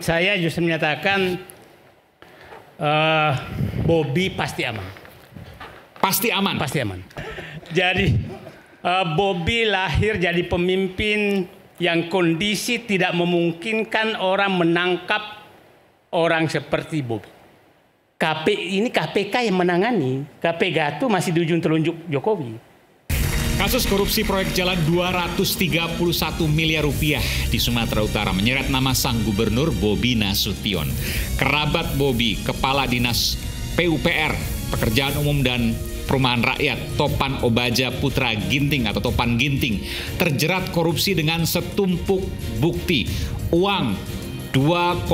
Saya justru menyatakan Bobi pasti aman. Pasti aman? Pasti aman. Jadi Bobi lahir jadi pemimpin yang kondisi tidak memungkinkan orang menangkap orang seperti Bobi. Ini KPK yang menangani. KPK itu masih di ujung telunjuk Jokowi. Kasus korupsi proyek jalan 231 miliar rupiah di Sumatera Utara menyeret nama sang gubernur Bobi Nasution. Kerabat Bobi, Kepala Dinas PUPR, Pekerjaan Umum dan Perumahan Rakyat, Topan Obaja Putra Ginting atau Topan Ginting, terjerat korupsi dengan setumpuk bukti, uang 2,8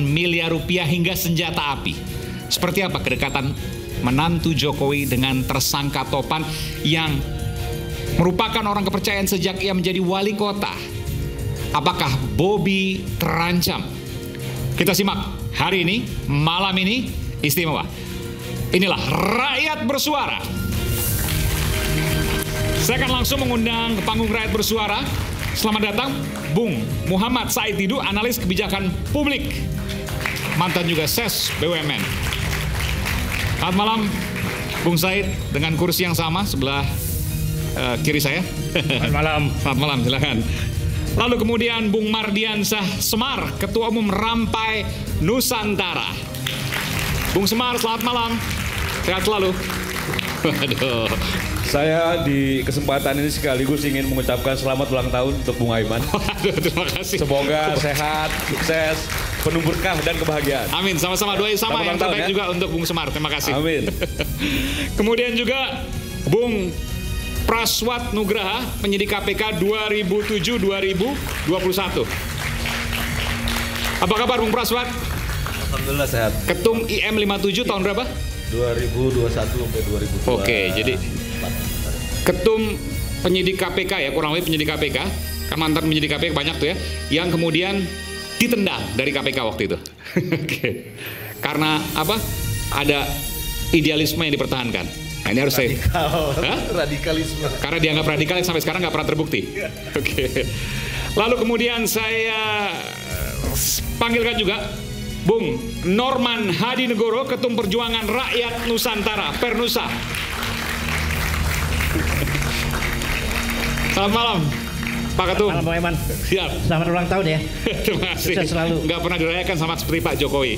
miliar rupiah hingga senjata api. Seperti apa kedekatan menantu Jokowi dengan tersangka Topan yang merupakan orang kepercayaan sejak ia menjadi wali kota? Apakah Bobi terancam? Kita simak hari ini, malam ini istimewa. Inilah Rakyat Bersuara. Saya akan langsung mengundang ke panggung Rakyat Bersuara. Selamat datang Bung Muhammad Said Didu, analis kebijakan publik, mantan juga SES BUMN. Selamat malam Bung Said, dengan kursi yang sama sebelah kiri saya. Selamat malam. Selamat malam, silakan. Lalu kemudian Bung Mardiansah Semar, Ketua Umum Rampai Nusantara. Bung Semar, selamat malam. Sehat selalu. Waduh. Saya di kesempatan ini sekaligus ingin mengucapkan selamat ulang tahun untuk Bung Aiman. Waduh, terima kasih. Semoga sehat, sukses, penuh berkah dan kebahagiaan. Amin, sama-sama doain sama yang terbaik juga untuk Bung Semar. Terima kasih. Amin. Kemudian juga Bung Praswat Nugraha, penyidik KPK 2007-2021. Apa kabar Bung Praswat? Alhamdulillah sehat. Ketum IM 57 tahun berapa? 2021 sampai 2022. Oke, jadi ketum penyidik KPK ya, kurang lebih penyidik KPK, kan mantan penyidik KPK banyak tuh ya, yang kemudian ditendang dari KPK waktu itu. Oke. Karena apa? Ada idealisme yang dipertahankan. Nah, ini harus saya. Radikalisme. Karena dianggap radikal yang sampai sekarang nggak pernah terbukti. Oke. Lalu kemudian saya panggilkan juga Bung Norman Hadinegoro, Ketum Perjuangan Rakyat Nusantara, Pernusa. Selamat malam, Pak Ketum. Selamat malam, Bang Aiman. Siap. Selamat ulang tahun ya. Terima kasih. Sukses selalu. Nggak pernah dirayakan sama seperti Pak Jokowi.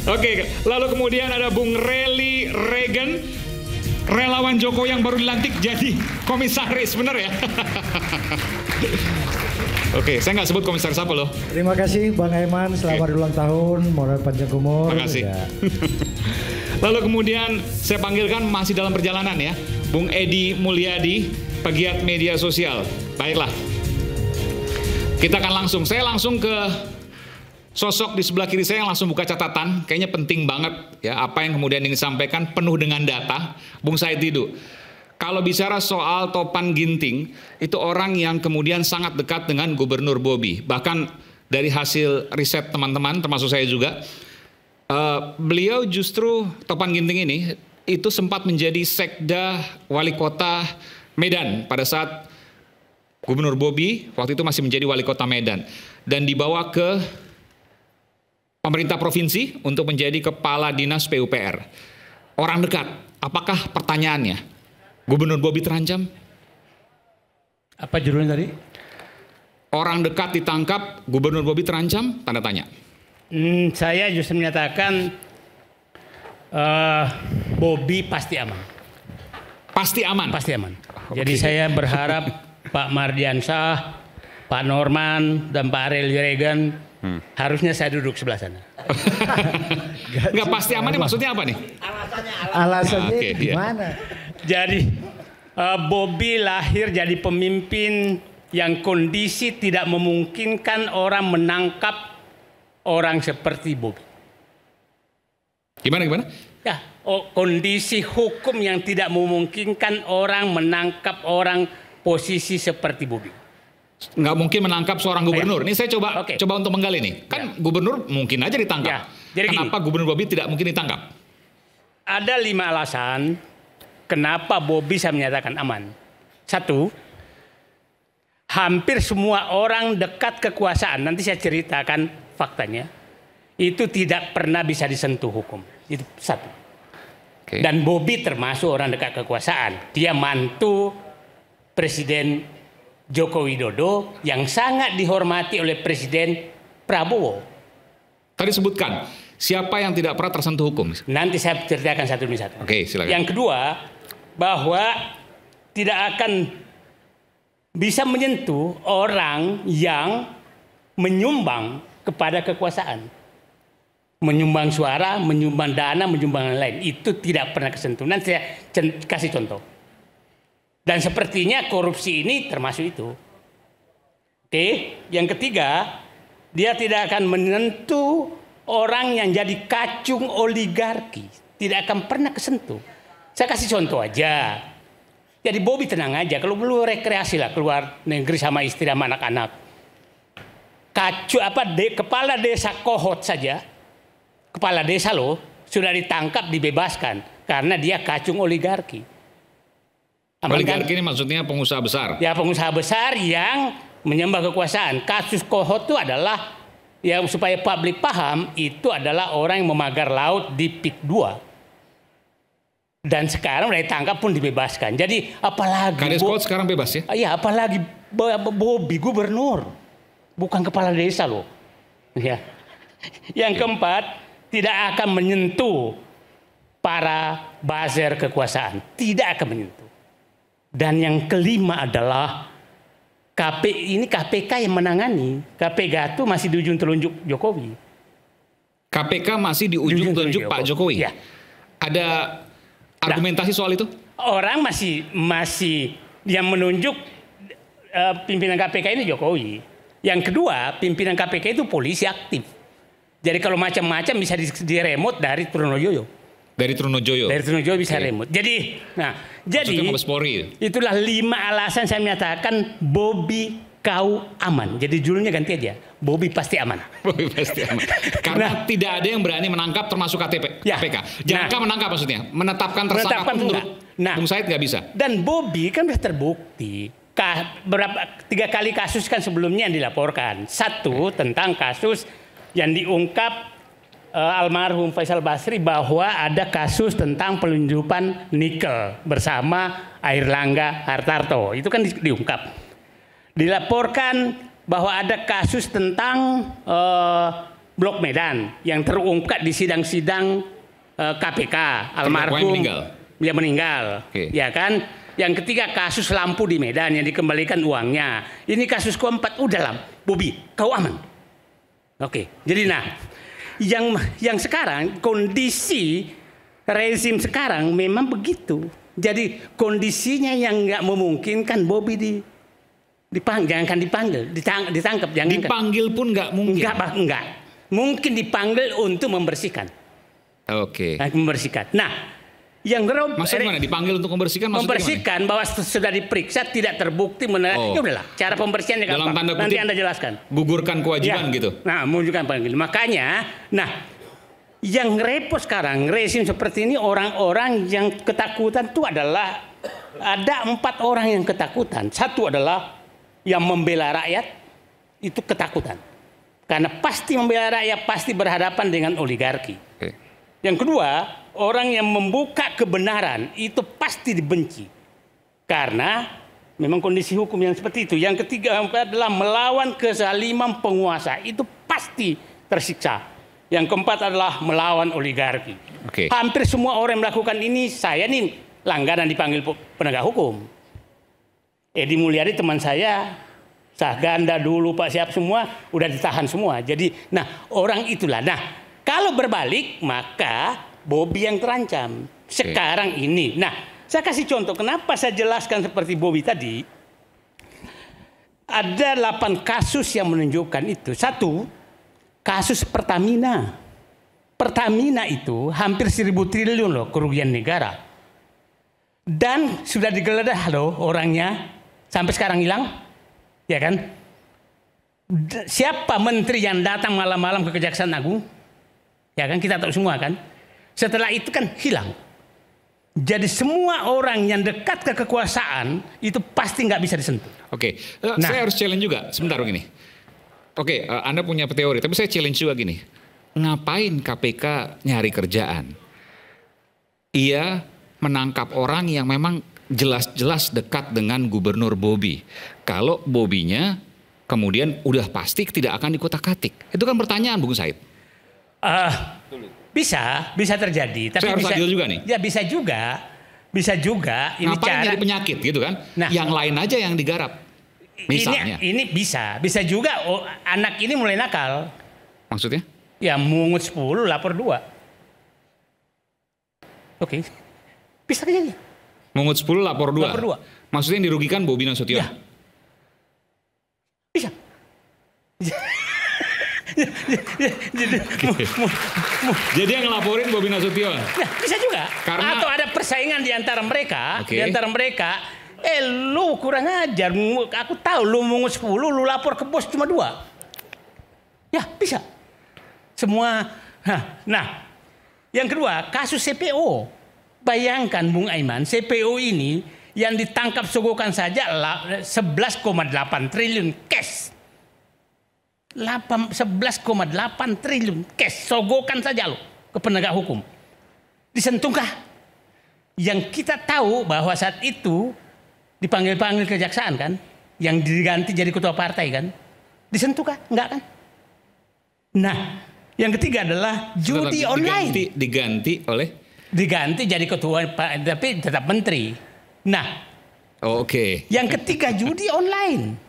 Oke, lalu kemudian ada Bung Rally Reagan, relawan Jokowi yang baru dilantik jadi komisaris, benar ya? Oke, saya nggak sebut komisaris apa loh. Terima kasih Bang Aiman, selamat ulang tahun, moral panjang umur. Terima kasih. Ya. Lalu kemudian saya panggilkan masih dalam perjalanan ya, Bung Edi Mulyadi, pegiat media sosial. Baiklah, kita akan saya langsung ke sosok di sebelah kiri saya yang langsung buka catatan. Kayaknya penting banget ya apa yang kemudian ingin disampaikan, penuh dengan data. Bung Said Didu. Kalau bicara soal Topan Ginting, itu orang yang kemudian sangat dekat dengan Gubernur Bobi. Bahkan dari hasil riset teman-teman, termasuk saya juga, beliau justru Topan Ginting ini itu sempat menjadi sekda wali kota Medan pada saat Gubernur Bobi waktu itu masih menjadi wali kota Medan. Dan dibawa ke pemerintah provinsi untuk menjadi kepala dinas PUPR. Orang dekat, apakah pertanyaannya? Gubernur Bobi terancam? Apa judulnya tadi? Orang dekat ditangkap, Gubernur Bobi terancam? Tanda tanya. Saya justru menyatakan Bobi pasti aman. Pasti aman? Pasti aman. Oke. Jadi saya berharap Pak Mardiansah, Pak Norman, dan Pak Rally Reagan harusnya saya duduk sebelah sana. Nggak pasti aman nih, maksudnya apa nih? Alasannya Oke, gimana? Jadi Bobi lahir jadi pemimpin yang kondisi tidak memungkinkan orang menangkap orang seperti Bobi. Gimana? Ya, kondisi hukum yang tidak memungkinkan orang menangkap orang posisi seperti Bobi. Nggak mungkin menangkap seorang gubernur. Ini saya coba untuk menggali nih. Kan gubernur mungkin aja ditangkap. Ya, jadi kenapa Gubernur Bobi tidak mungkin ditangkap? Ada 5 alasan kenapa Bobi saya menyatakan aman. 1, hampir semua orang dekat kekuasaan, nanti saya ceritakan faktanya, itu tidak pernah bisa disentuh hukum. Itu satu. Dan Bobi termasuk orang dekat kekuasaan. Dia mantu Presiden Joko Widodo yang sangat dihormati oleh Presiden Prabowo. Tadi sebutkan siapa yang tidak pernah tersentuh hukum. Nanti saya ceritakan satu demi satu. Oke, silakan. Yang kedua, bahwa tidak akan bisa menyentuh orang yang menyumbang kepada kekuasaan. Menyumbang suara, menyumbang dana, menyumbang lain. Itu tidak pernah kesentuh. Nanti saya kasih contoh. Dan sepertinya korupsi ini termasuk itu. Oke, yang ketiga, dia tidak akan menyentuh orang yang jadi kacung oligarki. Tidak akan pernah kesentuh. Saya kasih contoh aja. Jadi Bobi tenang aja, kalau perlu rekreasi lah keluar negeri sama istri sama anak-anak. Kepala desa Kohot saja, kepala desa loh, sudah ditangkap dibebaskan karena dia kacung oligarki. Oligarki ini maksudnya pengusaha besar? Ya, pengusaha besar yang menyembah kekuasaan. Kasus Kohot itu adalah, yang supaya publik paham, itu adalah orang yang memagar laut di PIK 2. Dan sekarang udah ditangkap pun dibebaskan. Jadi apalagi Kades Kohot sekarang bebas ya? Iya, apalagi Bobi gubernur, bukan kepala desa loh. Ya. Yang keempat, tidak akan menyentuh para buzzer kekuasaan, tidak akan menyentuh. Dan yang kelima adalah ini KPK yang menangani. KPK itu masih di ujung telunjuk Jokowi. KPK masih di ujung telunjuk Pak Jokowi. Ya. Ada argumentasi soal itu? Orang masih yang menunjuk pimpinan KPK ini Jokowi. Yang kedua, pimpinan KPK itu polisi aktif. Jadi kalau macam-macam bisa diremot dari Trunojoyo. Dari Trunojoyo. Dari Trunojoyo bisa remote. Jadi, Mabes Polri. Itulah 5 alasan saya menyatakan Bobi kau aman. Jadi judulnya ganti aja. Bobi pasti aman. Bobi pasti aman. Karena tidak ada yang berani menangkap termasuk KPK. Jangan menangkap maksudnya. Menetapkan tersangka pun menurut Bung Said nggak bisa. Dan Bobi kan sudah terbukti. 3 kali kasus kan sebelumnya yang dilaporkan. Satu tentang kasus yang diungkap almarhum Faisal Basri bahwa ada kasus tentang penyelundupan nikel bersama Airlangga Hartarto. Itu kan diungkap. Dilaporkan bahwa ada kasus tentang Blok Medan yang terungkap di sidang-sidang KPK. Almarhum dia meninggal. Ya kan? Yang ketiga kasus lampu di Medan yang dikembalikan uangnya. Ini kasus keempat. Udahlah, Bobi, kau aman. Oke. Jadi yang sekarang kondisi rezim sekarang memang begitu. Jadi kondisinya yang nggak memungkinkan Bobi jangan dipanggil, ditangkap, jangan. Dipanggil pun nggak mungkin. Enggak. Mungkin dipanggil untuk membersihkan. Oke. Membersihkan. Nah, maksudnya mana? Dipanggil untuk membersihkan? Membersihkan bahwa sudah diperiksa tidak terbukti Ya udahlah, cara pembersihannya gampang. Nanti Anda jelaskan. Gugurkan kewajiban gitu. Nah, menunjukkan panggil. Makanya, yang repot sekarang rezim seperti ini orang-orang yang ketakutan itu adalah ada 4 orang yang ketakutan. Satu adalah yang membela rakyat itu ketakutan. Karena pasti membela rakyat pasti berhadapan dengan oligarki. Yang kedua, orang yang membuka kebenaran itu pasti dibenci. Karena memang kondisi hukum yang seperti itu. Yang ketiga adalah melawan kezaliman penguasa. Itu pasti tersiksa. Yang keempat adalah melawan oligarki. Hampir semua orang yang melakukan ini, saya nih langganan dipanggil penegak hukum. Edi Mulyadi teman saya, Sahganda dulu, Pak Siap semua, udah ditahan semua. Jadi, orang itulah. Kalau berbalik, maka Bobi yang terancam. Sekarang ini. Saya kasih contoh. Kenapa saya jelaskan seperti Bobi tadi. Ada 8 kasus yang menunjukkan itu. Satu, kasus Pertamina. Pertamina itu hampir 1.000 triliun loh kerugian negara. Dan sudah digeledah loh orangnya. Sampai sekarang hilang. Ya kan? Siapa menteri yang datang malam-malam ke Kejaksaan Agung? Ya kan, kita tahu semua kan. Setelah itu kan hilang. Jadi semua orang yang dekat ke kekuasaan itu pasti nggak bisa disentuh. Oke, saya harus challenge juga. Sebentar begini. Oke, Anda punya teori, tapi saya challenge juga gini. Ngapain KPK nyari kerjaan? Ia menangkap orang yang memang jelas-jelas dekat dengan Gubernur Bobi. Kalau Bobinya kemudian udah pasti tidak akan dikotak-katik. Itu kan pertanyaan, Bung Said. Bisa terjadi. Tapi saya harus bisa adil juga nih. Ya bisa juga. Ini ngapain cara nyari penyakit gitu kan? Nah, yang lain aja yang digarap. Misalnya. Ini bisa juga anak ini mulai nakal. Maksudnya? Ya mungut 10 lapor 2. Oke. Bisa kejadian. Mungut 10 lapor 2. Lapor 2. Maksudnya yang dirugikan Bobi Nasution. Ya. Bisa. Jadi yang ngelaporin Bobi Nasution. Ya, bisa juga. Karena, atau ada persaingan di antara mereka, Oke. lu kurang ajar. Aku tahu lu mungut 10, lu lapor ke bos cuma 2. Ya, bisa. Semua. Nah, yang kedua, kasus CPO. Bayangkan Bung Aiman, CPO ini yang ditangkap sogokan saja 11,8 triliun cash. 11,8 triliun cash sogokan saja lo ke penegak hukum. Disentuhkah? Yang kita tahu bahwa saat itu dipanggil-panggil kejaksaan kan, yang diganti jadi ketua partai kan, disentuhkah? Enggak kan? Nah, yang ketiga adalah judi online. Diganti jadi ketua, tapi tetap menteri. Nah, oke. Yang ketiga judi online.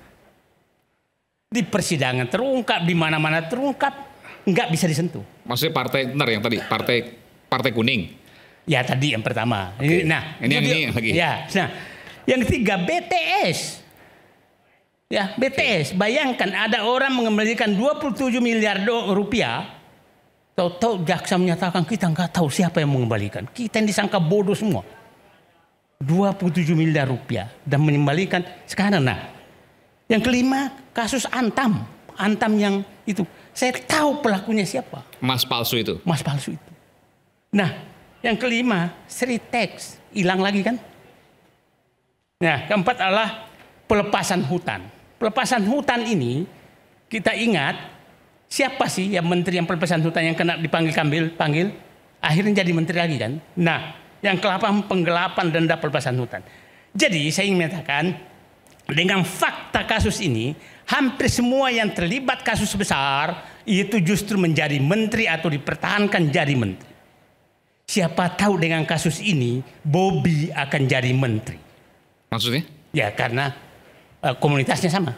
Di persidangan terungkap, di mana-mana terungkap, nggak bisa disentuh. Maksudnya partai, benar yang tadi, partai kuning. Ya tadi yang pertama. Okay. Nah, ini yang lagi. Ya, nah, yang ketiga BTS. Ya, BTS. Bayangkan ada orang mengembalikan 27 miliar rupiah. Tahu-tahu jaksa menyatakan kita nggak tahu siapa yang mengembalikan. Kita yang disangka bodoh semua. 27 miliar rupiah dan mengembalikan sekarang. Nah, yang kelima kasus Antam yang itu. Saya tahu pelakunya siapa. Mas palsu itu. Nah, yang kelima Sritex hilang lagi kan. Nah, keempat adalah pelepasan hutan. Pelepasan hutan ini kita ingat siapa sih yang menteri yang pelepasan hutan yang kena dipanggil akhirnya jadi menteri lagi kan. Nah, yang ke-8 penggelapan denda pelepasan hutan. Jadi saya ingin menyatakan dengan fakta kasus ini hampir semua yang terlibat kasus besar itu justru menjadi menteri atau dipertahankan jadi menteri. Siapa tahu dengan kasus ini Bobi akan jadi menteri. Maksudnya? Ya karena komunitasnya sama.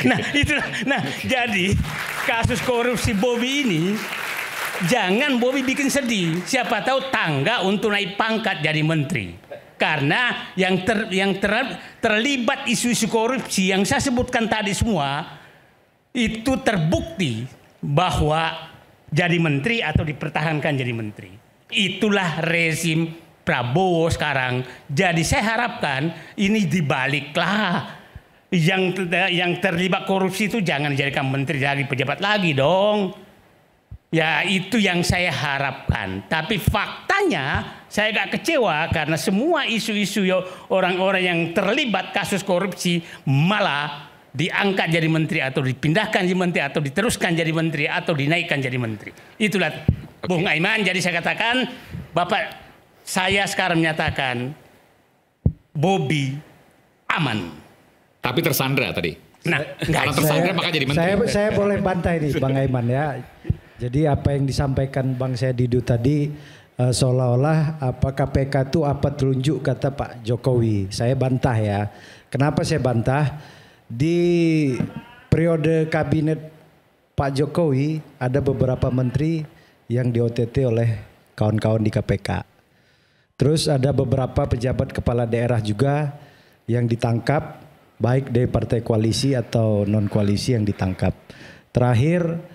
Nah, jadi kasus korupsi Bobi ini jangan Bobi bikin sedih. Siapa tahu tangga untuk naik pangkat jadi menteri. Karena yang terlibat isu-isu korupsi yang saya sebutkan tadi semua itu terbukti bahwa jadi menteri atau dipertahankan jadi menteri. Itulah rezim Prabowo sekarang. Jadi saya harapkan ini dibaliklah. Yang terlibat korupsi itu jangan dijadikan menteri jadi pejabat lagi dong. Ya itu yang saya harapkan. Tapi faktanya saya agak kecewa karena semua isu-isu orang-orang yang terlibat kasus korupsi malah diangkat jadi menteri atau dipindahkan jadi menteri atau diteruskan jadi menteri atau dinaikkan jadi menteri. Itulah Bung Aiman. Jadi saya katakan saya sekarang menyatakan Bobi aman. Tapi tersandra tadi. Nah, karena tersandra maka jadi menteri. Saya boleh bantai nih Bang Aiman ya. Jadi apa yang disampaikan Bang Sedidu tadi seolah-olah apa KPK itu apa telunjuk kata Pak Jokowi. Saya bantah ya. Kenapa saya bantah? Di periode kabinet Pak Jokowi ada beberapa menteri yang di OTT oleh kawan-kawan di KPK. Terus ada beberapa pejabat kepala daerah juga yang ditangkap baik dari partai koalisi atau non koalisi yang ditangkap. Terakhir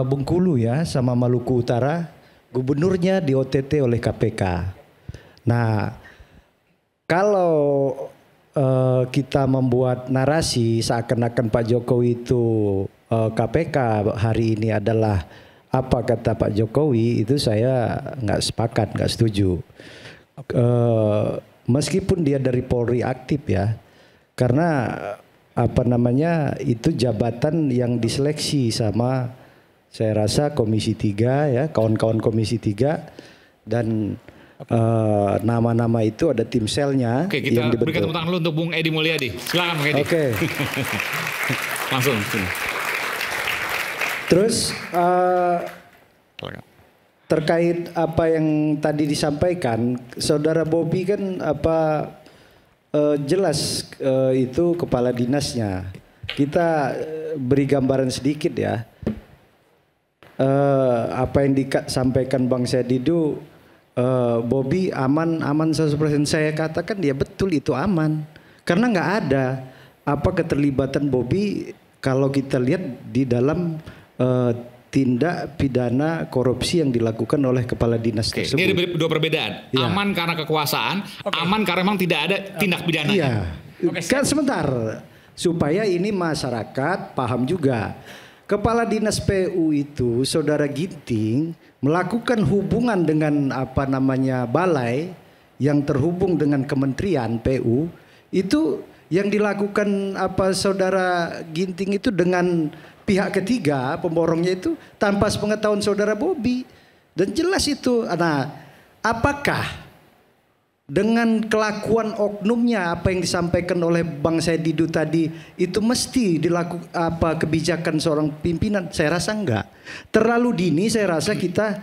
Bengkulu ya sama Maluku Utara gubernurnya di OTT oleh KPK. Nah kalau kita membuat narasi seakan-akan Pak Jokowi itu KPK hari ini adalah apa kata Pak Jokowi itu saya nggak sepakat, nggak setuju. Meskipun dia dari Polri aktif ya, karena apa namanya itu jabatan yang diseleksi sama saya rasa Komisi 3 ya, kawan-kawan Komisi 3 dan nama-nama itu ada tim selnya. Oke, kita berikan tepuk tangan dulu untuk Bung Edi Mulyadi. Silakan Bung Edi. Oke. Langsung. Terus terkait apa yang tadi disampaikan, Saudara Bobi kan jelas itu kepala dinasnya. Kita beri gambaran sedikit ya. Apa yang disampaikan Bang Sedidu, Bobi aman 100%, saya katakan dia betul itu aman. Karena nggak ada keterlibatan Bobi kalau kita lihat di dalam tindak pidana korupsi yang dilakukan oleh kepala dinas tersebut. Ini ada dua perbedaan. Ya. Aman karena kekuasaan, aman karena memang tidak ada tindak pidana. Iya. Kan sebentar, supaya ini masyarakat paham juga. Kepala dinas PU itu, Saudara Ginting, melakukan hubungan dengan balai yang terhubung dengan Kementerian PU, itu yang dilakukan Saudara Ginting itu dengan pihak ketiga pemborongnya itu tanpa sepengetahuan Saudara Bobi, dan jelas itu. Nah, apakah dengan kelakuan oknumnya apa yang disampaikan oleh Bang Sedidu tadi itu mesti dilakukan kebijakan seorang pimpinan? Saya rasa enggak. Terlalu dini saya rasa kita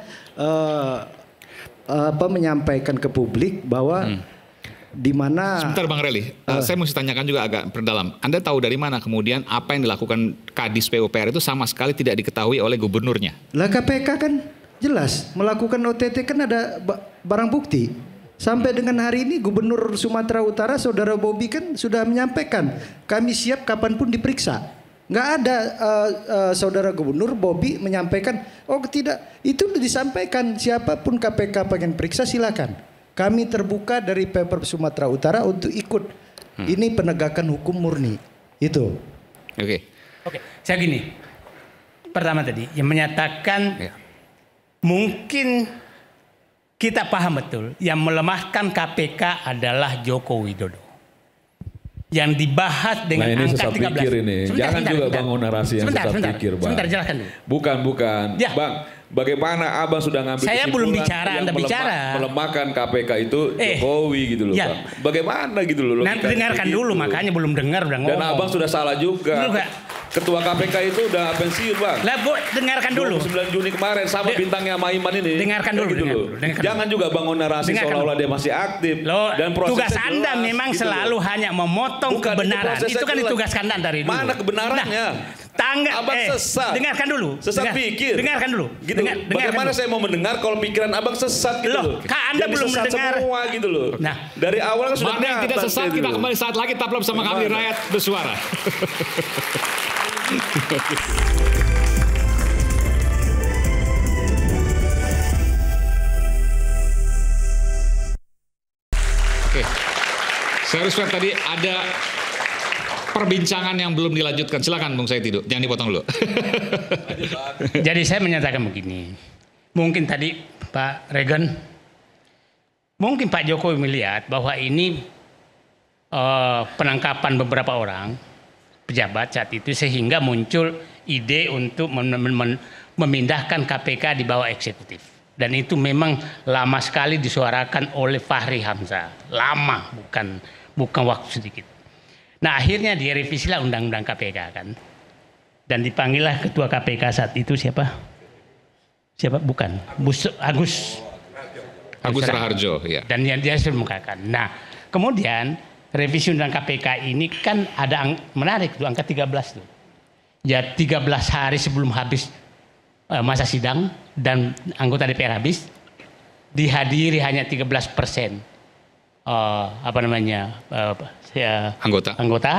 menyampaikan ke publik bahwa di mana. Sebentar Bang Reli, saya mesti tanyakan juga agak perdalam. Anda tahu dari mana kemudian apa yang dilakukan Kadis PUPR itu sama sekali tidak diketahui oleh gubernurnya? Lah KPK kan jelas melakukan OTT, kan ada barang bukti. Sampai dengan hari ini Gubernur Sumatera Utara Saudara Bobi kan sudah menyampaikan kami siap kapanpun diperiksa. Nggak ada Saudara Gubernur Bobi menyampaikan oh tidak, itu disampaikan siapapun KPK pengen periksa silakan. Kami terbuka dari Pemprov Sumatera Utara untuk ikut. Ini penegakan hukum murni. Itu. Oke, saya gini. Pertama tadi yang menyatakan mungkin kita paham betul yang melemahkan KPK adalah Joko Widodo. Yang dibahas dengan angka 13. Ini. Jangan juga bangun narasi yang sesat pikir, Bang. Sebentar, jelaskan dulu. Bukan. Ya. Bang, bagaimana Abang sudah ngambil saya belum bicara, Anda bicara. Melemahkan KPK itu Jokowi gitu loh, Bang. Bagaimana gitu loh. Nanti dengarkan dulu, makanya belum dengar udah ngomong. Dan Abang sudah salah juga. Ketua KPK itu udah pensiun, Bang. Lah, Bu, dengarkan dulu. 9 Juni kemarin sama bintangnya Maiman ini. Dengarkan dulu. Gitu Jangan juga bangun narasi seolah-olah dia masih aktif. Dan tugas Anda memang gitu selalu hanya memotong kebenaran. Itu kan ditugaskan Anda dari dulu. Mana kebenarannya? Abang sesat. Dengarkan dulu. Sesat pikir. Dengarkan dulu. Gitu. Bagaimana saya mau mendengar kalau pikiran Abang sesat gitu loh. Anda belum mendengar semua gitu loh. Nah, dari awal kan sudah yang tidak sesat kita kembali saat lagi tetaplah bersama kami Rakyat Bersuara. Oke, saya respect tadi ada perbincangan yang belum dilanjutkan. Silakan Bung Sedidu, jangan dipotong dulu. Jadi saya menyatakan begini, mungkin tadi Pak Regan, mungkin Pak Jokowi melihat bahwa ini penangkapan beberapa orang pejabat saat itu sehingga muncul ide untuk memindahkan KPK di bawah eksekutif. Dan itu memang lama sekali disuarakan oleh Fahri Hamzah. Lama, bukan waktu sedikit. Nah, akhirnya direvisilah undang-undang KPK kan. Dan dipanggillah ketua KPK saat itu siapa? Bukan. Agus Raharjo, ya. Dan dia sudah mengatakan. Nah, kemudian revisi undang KPK ini kan ada menarik tuh angka 13 tuh. Ya 13 hari sebelum habis masa sidang dan anggota DPR habis, dihadiri hanya 13% anggota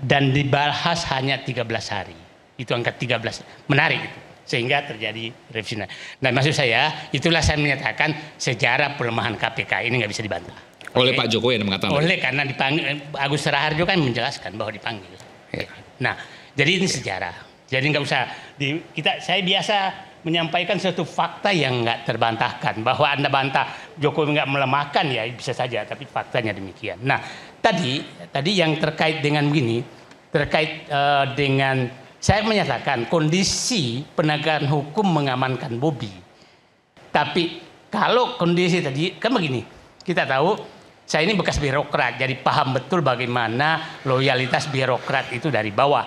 dan dibahas hanya 13 hari. Itu angka 13. Menarik itu. Sehingga terjadi revisi. Dan maksud saya, itulah saya menyatakan sejarah pelemahan KPK ini nggak bisa dibantah. Oleh Pak Jokowi yang mengatakan. Oleh karena dipanggil, Agus Raharjo kan menjelaskan bahwa dipanggil. Nah, jadi ini sejarah. Jadi nggak usah saya biasa menyampaikan suatu fakta yang nggak terbantahkan. Bahwa Anda bantah Jokowi nggak melemahkan ya bisa saja, tapi faktanya demikian. Nah, tadi yang terkait dengan begini, terkait dengan saya menyatakan kondisi penegakan hukum mengamankan Bobi. Tapi kalau kondisi tadi kan begini, kita tahu saya ini bekas birokrat, jadi paham betul bagaimana loyalitas birokrat itu dari bawah.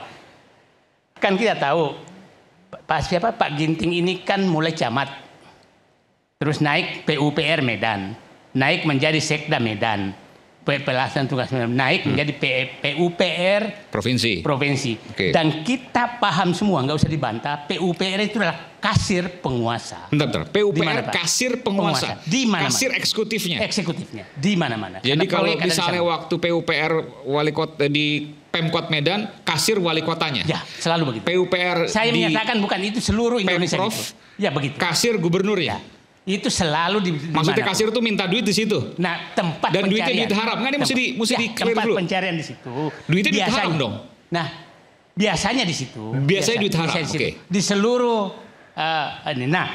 Kan kita tahu Pak Ginting ini kan mulai camat, terus naik PUPR Medan, naik menjadi Sekda Medan, pelaksana tugas Medan, naik menjadi PUPR Provinsi. Okay. Dan kita paham semua, nggak usah dibantah, PUPR itu adalah kasir penguasa. Bentar. PUPR kasir penguasa. Di mana? Kasir eksekutifnya. Eksekutifnya di mana-mana. Jadi kalau misalnya waktu PUPR wali kota di Pemkot Medan, kasir wali kotanya. Ya, selalu begitu. PUPR saya menyatakan bukan itu seluruh Indonesia Pemprov, gitu. Ya begitu. Kasir gubernur ya. Itu selalu di maksudnya mana? kasir itu minta duit di situ. Nah, tempat dan pencarian. duitnya duit haram kan, ini mesti di clear tempat dulu. Pencarian di situ. Duitnya duit haram dong. Nah, biasanya di situ. Biasanya duit haram. Oke. Di seluruh ini. Nah,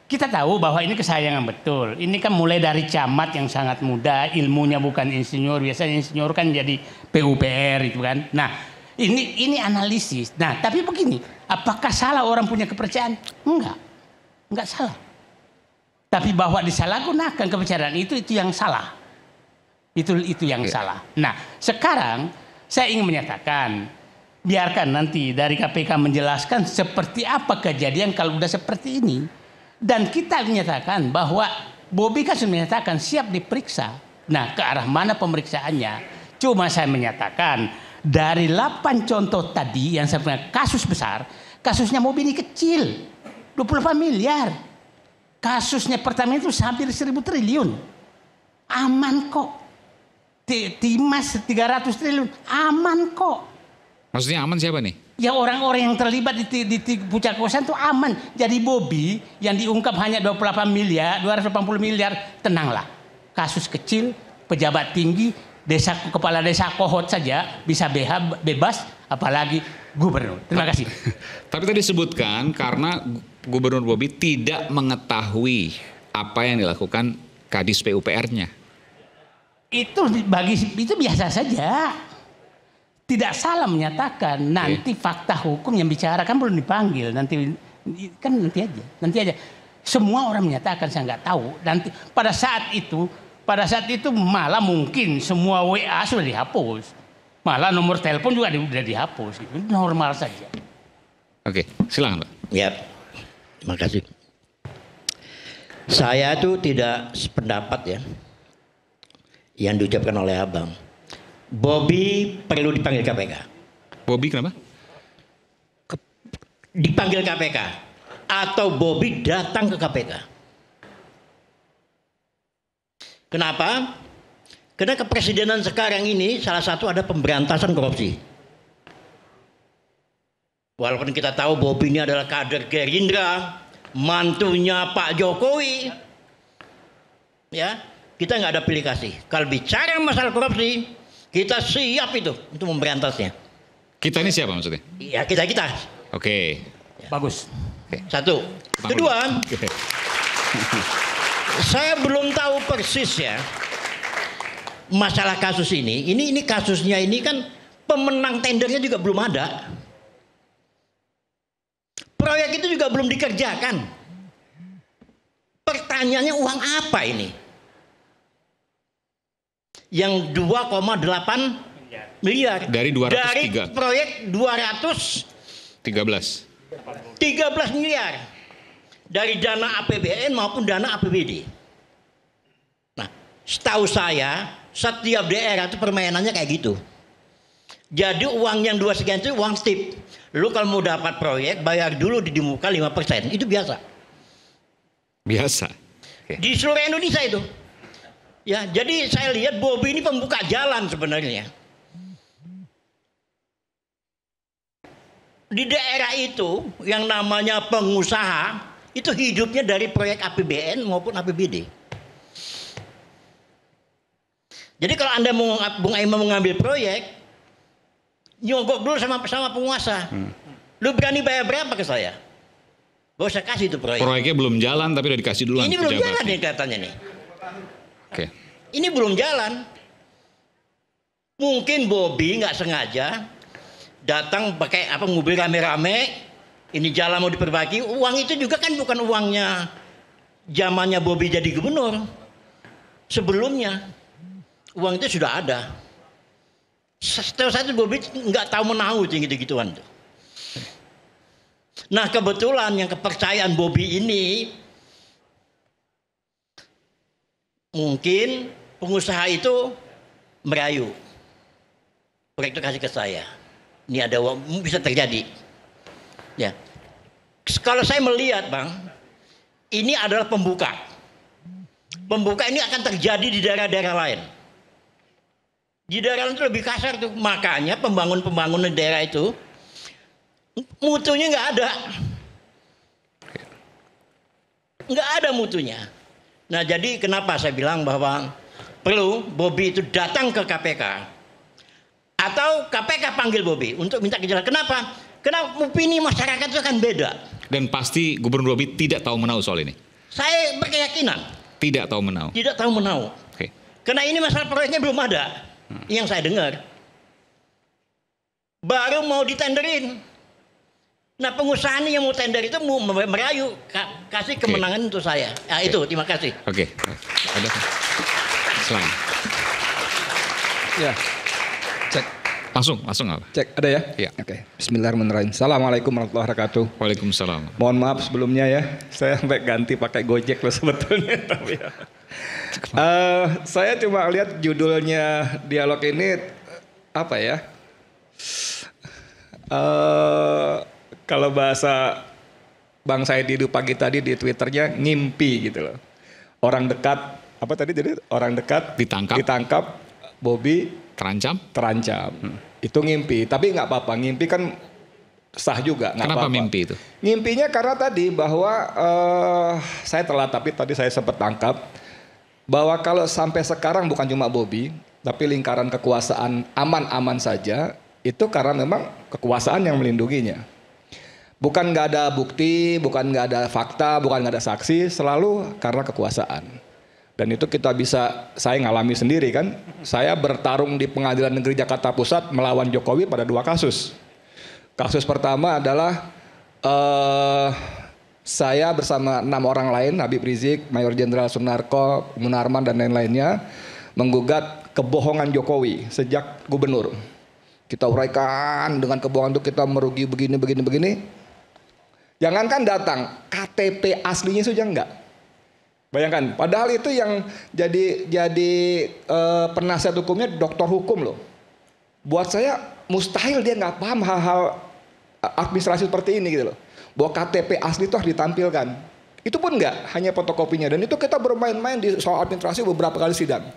kita tahu bahwa ini kesayangan betul. Ini kan mulai dari camat yang sangat muda, ilmunya bukan insinyur. Biasanya insinyur kan jadi PUPR itu kan. Nah, ini analisis. Nah, tapi begini, apakah salah orang punya kepercayaan? Enggak salah. Tapi bahwa disalahgunakan kepercayaan itu yang salah. Itu yang salah. Nah, sekarang saya ingin menyatakan, biarkan nanti dari KPK menjelaskan seperti apa kejadian kalau udah seperti ini. Dan kita menyatakan bahwa Bobi kan sudah menyatakan siap diperiksa. Nah, ke arah mana pemeriksaannya? Cuma saya menyatakan dari 8 contoh tadi yang sebenarnya kasus besar, kasusnya Bobi ini kecil, 28 miliar. Kasusnya pertama itu hampir 1.000 triliun. Aman kok. Timas 300 triliun. Aman kok. Maksudnya aman siapa nih? Ya orang-orang yang terlibat di puncak kekuasaan itu aman. Jadi Bobi yang diungkap hanya 28 miliar, 280 miliar, tenanglah. Kasus kecil, pejabat tinggi, kepala desa kohot saja bisa bebas, apalagi gubernur. Terima kasih. Tapi tadi sebutkan karena Gubernur Bobi tidak mengetahui apa yang dilakukan Kadis PUPR-nya. Itu biasa saja. Tidak salah menyatakan. Nanti fakta hukum yang bicara kan belum dipanggil. Nanti aja. Semua orang menyatakan saya nggak tahu. Nanti pada saat itu malah mungkin semua WA sudah dihapus. Malah nomor telepon juga sudah dihapus. Itu normal saja. Oke, silakan Pak. Ya, terima kasih. Saya itu tidak sependapat ya yang diucapkan oleh Abang. Bobi perlu dipanggil KPK. Bobi kenapa? Dipanggil KPK atau Bobi datang ke KPK. Kenapa? Karena kepresidenan sekarang ini salah satu ada pemberantasan korupsi. Walaupun kita tahu Bobi ini adalah kader Gerindra, mantunya Pak Jokowi, ya kita nggak ada pilih kasih. Kalau bicara masalah korupsi, kita siap itu untuk memberantasnya. Kita ini siapa maksudnya? Ya kita. Oke. Ya. Bagus. Satu. Kedua, saya belum tahu persis ya masalah kasus ini. Ini kasusnya ini kan pemenang tendernya juga belum ada. Proyek itu juga belum dikerjakan. Pertanyaannya uang apa ini? Yang 2,8 miliar. Dari 203. Dari proyek 13 miliar. Dari dana APBN maupun dana APBD. Nah, setahu saya setiap daerah itu permainannya kayak gitu. Jadi uang yang 2 sekian itu uang tip. Lu kalau mau dapat proyek bayar dulu di muka 5%. Itu biasa. Biasa. Okay. Di seluruh Indonesia itu. Ya, jadi saya lihat Bobi ini pembuka jalan sebenarnya. Di daerah itu yang namanya pengusaha itu hidupnya dari proyek APBN maupun APBD. Jadi kalau Anda mau Bung Aiman mengambil proyek, nyogok dulu sama penguasa. Lu berani bayar berapa ke saya? Bahwa saya kasih itu proyek. Proyeknya belum jalan tapi udah dikasih duluan. Ini belum pejabat. jalan nih katanya nih. Oke. Ini belum jalan. Mungkin Bobi nggak sengaja datang pakai mobil rame-rame. Ini jalan mau diperbaiki. Uang itu juga kan bukan uangnya zamannya Bobi jadi gubernur. Sebelumnya uang itu sudah ada. Setahu saya Bobi nggak tahu menahu gitu-gituan tuh. Nah kebetulan yang kepercayaan Bobi ini mungkin pengusaha itu merayu. Proyek itu kasih ke saya. Ini ada uang, bisa terjadi. Ya. Kalau saya melihat Bang, ini adalah pembuka. Pembuka ini akan terjadi di daerah-daerah lain. Di daerah lain itu lebih kasar tuh. Makanya pembangunan di daerah itu mutunya nggak ada. Nggak ada mutunya. Nah jadi kenapa saya bilang bahwa perlu Bobi itu datang ke KPK. Atau KPK panggil Bobi untuk minta kejelasan. Kenapa? Karena opini masyarakat itu kan beda. Dan pasti Gubernur Bobi tidak tahu menahu soal ini. Saya berkeyakinan. Tidak tahu menahu. Tidak tahu menahu. Oke. Karena ini masalah proyeknya belum ada. Yang saya dengar. Baru mau ditenderin. Nah pengusaha ini yang mau tender itu mau merayu. Kasih kemenangan untuk saya. Nah itu terima kasih. Oke. Ada. Selain. Ya. Cek. Langsung apa? Cek, ada ya? Iya. Oke. Bismillahirrahmanirrahim. Assalamualaikum warahmatullahi wabarakatuh. Waalaikumsalam. Mohon maaf sebelumnya ya. Saya sampai ganti pakai Gojek loh sebetulnya. Tapi ya. Saya cuma lihat judulnya dialog ini apa ya? Kalau bahasa Bang Said Didu pagi tadi di Twitternya ngimpi gitu loh. Orang dekat, apa tadi jadi? Orang dekat ditangkap, Bobi terancam. Itu ngimpi, tapi nggak apa-apa. Ngimpi kan sah juga. Kenapa mimpi itu? Ngimpinya karena tadi bahwa saya telat, tapi tadi saya sempat tangkap bahwa kalau sampai sekarang bukan cuma Bobi, tapi lingkaran kekuasaan aman-aman saja, itu karena memang kekuasaan yang melindunginya. Bukan nggak ada bukti, bukan nggak ada fakta, bukan nggak ada saksi, selalu karena kekuasaan. Dan itu kita bisa, saya ngalami sendiri kan. Saya bertarung di Pengadilan Negeri Jakarta Pusat melawan Jokowi pada 2 kasus. Kasus pertama adalah saya bersama 6 orang lain, Habib Rizik, Mayor Jenderal Sunarko, Munarman dan lain-lainnya, menggugat kebohongan Jokowi sejak gubernur. Kita uraikan dengan kebohongan itu kita merugi begini. Jangankan datang, KTP aslinya saja enggak. Bayangkan, padahal itu yang jadi penasihat hukumnya doktor hukum loh. Buat saya mustahil dia nggak paham hal-hal administrasi seperti ini gitu loh. Bahwa KTP asli itu harus ditampilkan. Itu pun nggak, hanya fotokopinya. Dan itu kita bermain-main di soal administrasi beberapa kali sidang.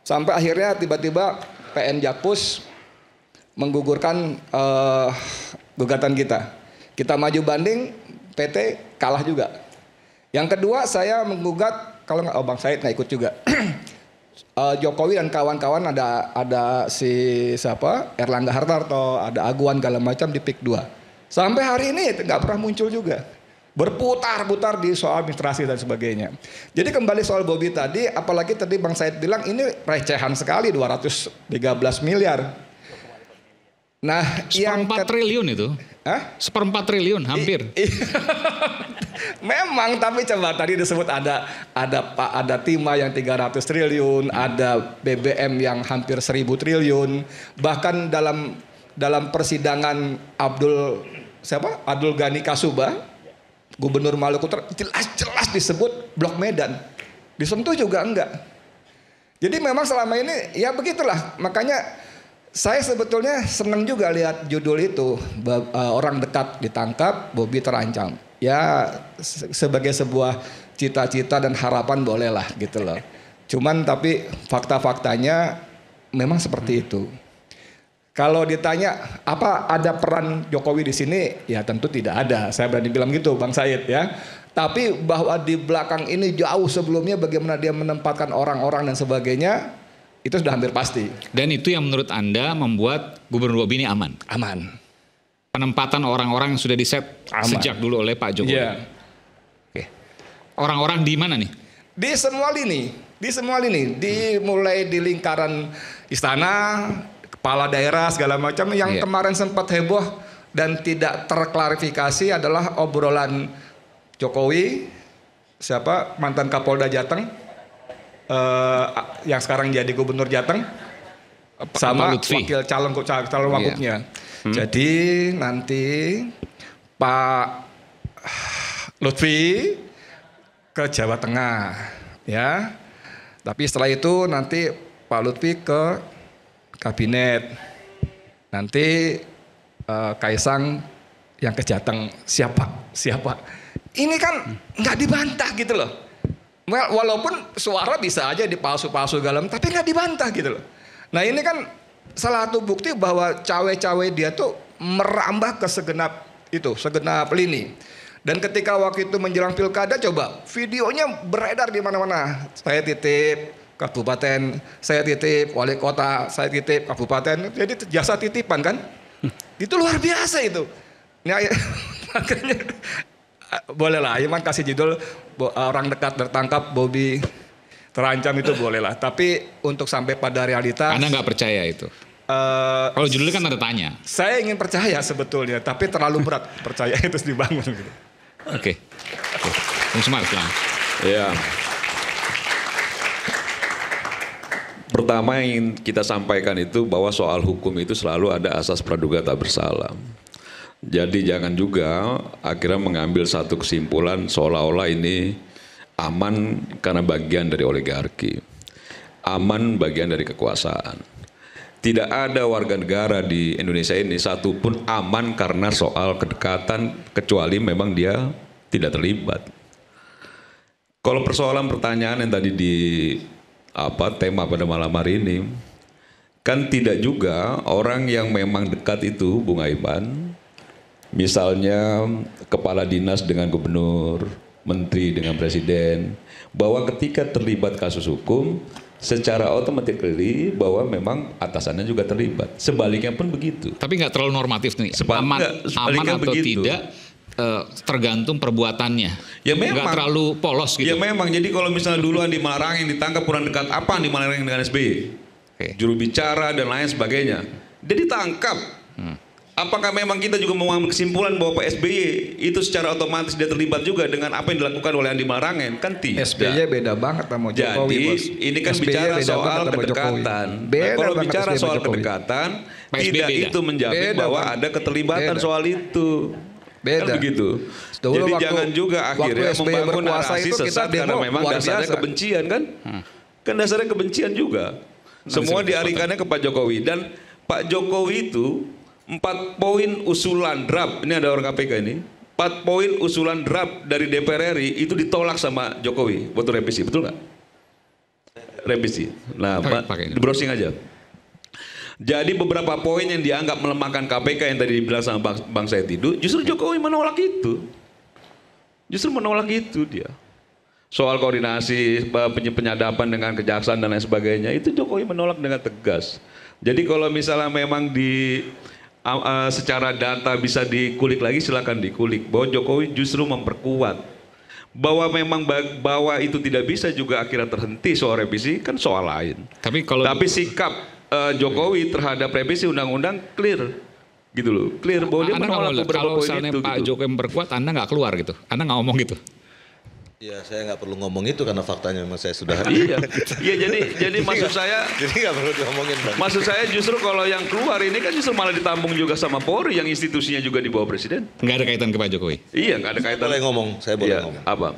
Sampai akhirnya tiba-tiba PN Jakpus menggugurkan gugatan kita. Kita maju banding, PT kalah juga. Yang kedua saya menggugat, kalau nggak Bang Said nggak ikut juga. Jokowi dan kawan-kawan ada si siapa Erlangga Hartarto, ada Aguan segala macam di PIK 2. Sampai hari ini nggak pernah muncul juga. Berputar-putar di soal administrasi dan sebagainya. Jadi kembali soal Bobi tadi, apalagi tadi Bang Said bilang ini recehan sekali 213 miliar. Nah, yang 4 triliun itu. Hah? 1/4 triliun hampir. Memang, tapi coba tadi disebut ada Timah yang 300 triliun, ada BBM yang hampir 1000 triliun, bahkan dalam persidangan Abdul Ghani Kasuba, Gubernur Maluku jelas disebut Blok Medan, disentuh juga enggak. Jadi memang selama ini ya begitulah, makanya saya sebetulnya senang juga lihat judul itu, orang dekat ditangkap, Bobi terancam. Ya sebagai sebuah cita-cita dan harapan bolehlah gitu loh. Cuman tapi fakta-faktanya memang seperti itu. Kalau ditanya apa ada peran Jokowi di sini, ya tentu tidak ada. Saya berani bilang gitu Bang Said ya. Tapi bahwa di belakang ini jauh sebelumnya bagaimana dia menempatkan orang-orang dan sebagainya, itu sudah hampir pasti. Dan itu yang menurut Anda membuat Gubernur Bobi ini aman? Aman. penempatan orang-orang yang sudah diset sejak dulu oleh Pak Jokowi. Iya. Oke. Orang-orang di mana nih? Di semua lini, dimulai di lingkaran istana, kepala daerah segala macam. Yang kemarin sempat heboh dan tidak terklarifikasi adalah obrolan Jokowi, siapa mantan Kapolda Jateng, yang sekarang jadi Gubernur Jateng, sama wakil calon wagubnya. Jadi nanti Pak Lutfi ke Jawa Tengah, ya. Tapi setelah itu nanti Pak Lutfi ke kabinet. Nanti Kaisang yang ke Jateng. Siapa? Ini kan nggak dibantah gitu loh. Walaupun suara bisa aja dipalsu-palsu galam, tapi nggak dibantah gitu loh. Nah ini kan salah satu bukti bahwa cawe-cawe dia tuh merambah ke segenap lini. Dan ketika waktu itu menjelang pilkada, coba videonya beredar di mana-mana. Saya titip kabupaten, saya titip wali kota, saya titip kabupaten. Jadi jasa titipan kan? Itu luar biasa itu. Nah, makanya bolehlah Iman kasih judul orang dekat tertangkap, Bobi terancam, itu bolehlah. Tapi untuk sampai pada realita, Anda nggak percaya itu? Kalau judulnya kan ada tanya. Saya ingin percaya sebetulnya, tapi terlalu berat percaya itu dibangun gitu. Oke. Bung Semar, silakan. Ya. Pertama yang ingin kita sampaikan itu bahwa soal hukum itu selalu ada asas praduga tak bersalah. Jadi jangan juga akhirnya mengambil satu kesimpulan seolah-olah ini aman karena bagian dari oligarki. Aman bagian dari kekuasaan. Tidak ada warga negara di Indonesia ini satupun aman karena soal kedekatan, kecuali memang dia tidak terlibat. Kalau persoalan pertanyaan yang tadi di tema pada malam hari ini, kan tidak juga orang yang memang dekat itu, Bung Aiman, misalnya kepala dinas dengan gubernur, menteri dengan presiden, bahwa ketika terlibat kasus hukum, secara otomatis bahwa memang atasannya juga terlibat. Sebaliknya pun begitu. Tapi nggak terlalu normatif nih. Aman atau begitu. Tidak tergantung perbuatannya. Ya memang. Nggak terlalu polos gitu. Ya memang. Jadi kalau misalnya dulu Andi Malarangeng ditangkap kurang dekat apa Andi Malarangeng dengan SBY? Juru bicara dan lain sebagainya. Dia ditangkap. Apakah memang kita juga mengambil kesimpulan bahwa Pak SBY itu secara otomatis dia terlibat juga dengan apa yang dilakukan oleh Andi Malarangeng? Kan tidak. SBY beda banget sama Jokowi. Jadi ini kan bicara soal kedekatan. Kalau bicara soal kedekatan, tidak itu menjamin bahwa ada keterlibatan soal itu. Kan begitu. Jadi jangan juga akhirnya membangun narasi sesat karena memang dasarnya kebencian kan? Kan dasarnya kebencian juga. Semua dialihkannya ke Pak Jokowi. Dan Pak Jokowi itu 4 poin usulan draft, ini ada orang KPK ini, 4 poin usulan draft dari DPR RI itu ditolak sama Jokowi waktu revisi, betul nggak? Revisi. Nah, di browsing aja. Jadi beberapa poin yang dianggap melemahkan KPK yang tadi dibilang sama Bang Said itu, justru Jokowi menolak itu. Justru menolak itu dia. Soal koordinasi, penyadapan dengan kejaksaan dan lain sebagainya, itu Jokowi menolak dengan tegas. Jadi kalau misalnya memang secara data bisa dikulik lagi, silakan dikulik bahwa Jokowi justru memperkuat bahwa memang bahwa itu tidak bisa juga akhirnya terhenti soal revisi kan soal lain. Tapi sikap Jokowi terhadap revisi undang-undang clear gitu loh, clear bahwa dia menolak beberapa poin itu. Kalau misalnya Pak Jokowi memperkuat, Anda nggak keluar gitu, Anda nggak ngomong gitu. Ya saya nggak perlu ngomong itu karena faktanya memang saya sudah. Iya, jadi maksud saya. Jadi nggak perlu diomongin Bang. Maksud saya justru kalau yang keluar ini kan justru malah ditampung juga sama Polri yang institusinya juga di bawah presiden. Nggak ada kaitan ke Pak Jokowi. Iya, nggak ada kaitan. Saya boleh ngomong. Apa?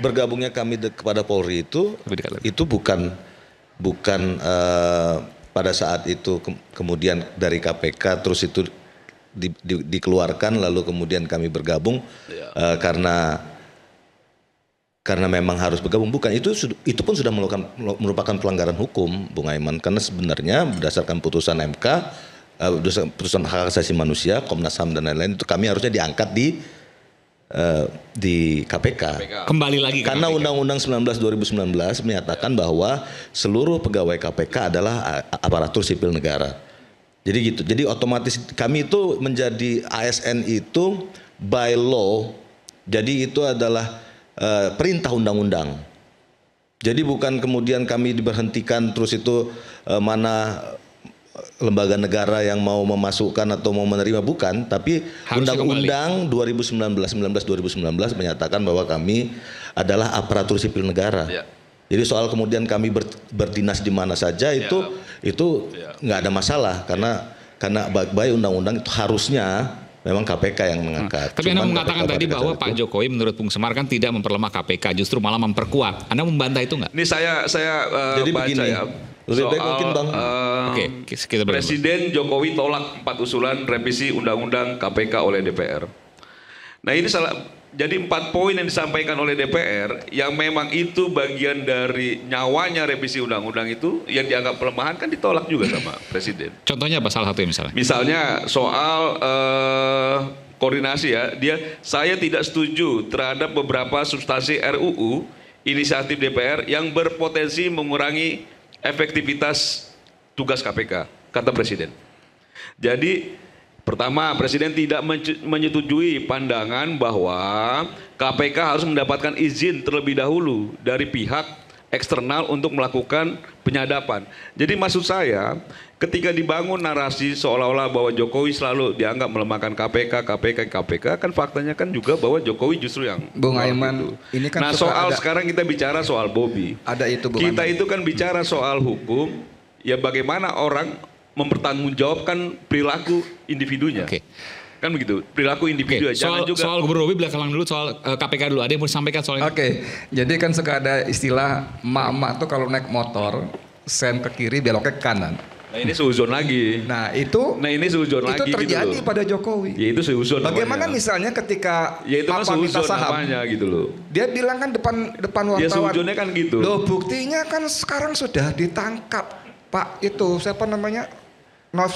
Bergabungnya kami kepada Polri itu bukan pada saat itu kemudian dari KPK terus itu dikeluarkan lalu kemudian kami bergabung karena memang harus bergabung, bukan. Itu pun sudah merupakan pelanggaran hukum, Bung Aiman, karena sebenarnya berdasarkan putusan MK, putusan hak asasi manusia, Komnas HAM dan lain-lain, itu kami harusnya diangkat di KPK. Kembali lagi karena Undang-Undang 19 2019 menyatakan bahwa seluruh pegawai KPK adalah aparatur sipil negara. Jadi gitu. Jadi otomatis kami itu menjadi ASN itu by law. Jadi itu adalah perintah undang-undang. Jadi bukan kemudian kami diberhentikan terus itu mana lembaga negara yang mau memasukkan atau mau menerima, bukan, tapi Undang-Undang 2019 menyatakan bahwa kami adalah aparatur sipil negara. Ya. Jadi soal kemudian kami berdinas di mana saja itu nggak ada masalah karena baik undang-undang itu harusnya memang KPK yang mengangkat. Tapi Anda mengatakan tadi bahwa Pak Jokowi menurut Bung Semar kan tidak memperlemah KPK, justru malah memperkuat. Anda membantah itu nggak? Ini saya jadi baca begini, ya. Lebih baik mungkin Bang. Presiden Jokowi tolak 4 usulan revisi Undang-Undang KPK oleh DPR. Nah ini jadi 4 poin yang disampaikan oleh DPR yang memang itu bagian dari nyawanya revisi undang-undang itu yang dianggap pelemahan kan ditolak juga sama Presiden. Contohnya apa salah satu misalnya? Misalnya soal koordinasi ya, saya tidak setuju terhadap beberapa substansi RUU inisiatif DPR yang berpotensi mengurangi efektivitas tugas KPK, kata Presiden. Jadi pertama, Presiden tidak menyetujui pandangan bahwa KPK harus mendapatkan izin terlebih dahulu dari pihak eksternal untuk melakukan penyadapan. Jadi maksud saya, ketika dibangun narasi seolah-olah bahwa Jokowi selalu dianggap melemahkan KPK, kan faktanya kan juga bahwa Jokowi justru yang Bung Aiman, ini kan nah soal sekarang kita bicara soal Bobi. Ada itu Bung Kita Aiman. itu kan bicara soal hukum, ya bagaimana orang mempertanggungjawabkan perilaku individunya. Oke. Kan begitu, perilaku individu. Jangan juga soal Gubernur Bobi belakang dulu, soal KPK dulu. Ada yang mau disampaikan soal ini? Oke, jadi kan suka ada istilah emak-emak tuh kalau naik motor sen ke kiri beloknya ke kanan. Nah ini seuzon lagi. Nah ini seuzon lagi. Itu terjadi gitu pada Jokowi. Ya itu seuzon. Bagaimana namanya. Misalnya ketika ya, itu Papa minta saham, namanya, gitu loh. Dia bilang kan depan wartawan. Ya seuzonnya kan gitu. Loh buktinya kan sekarang sudah ditangkap Pak itu siapa namanya? Ya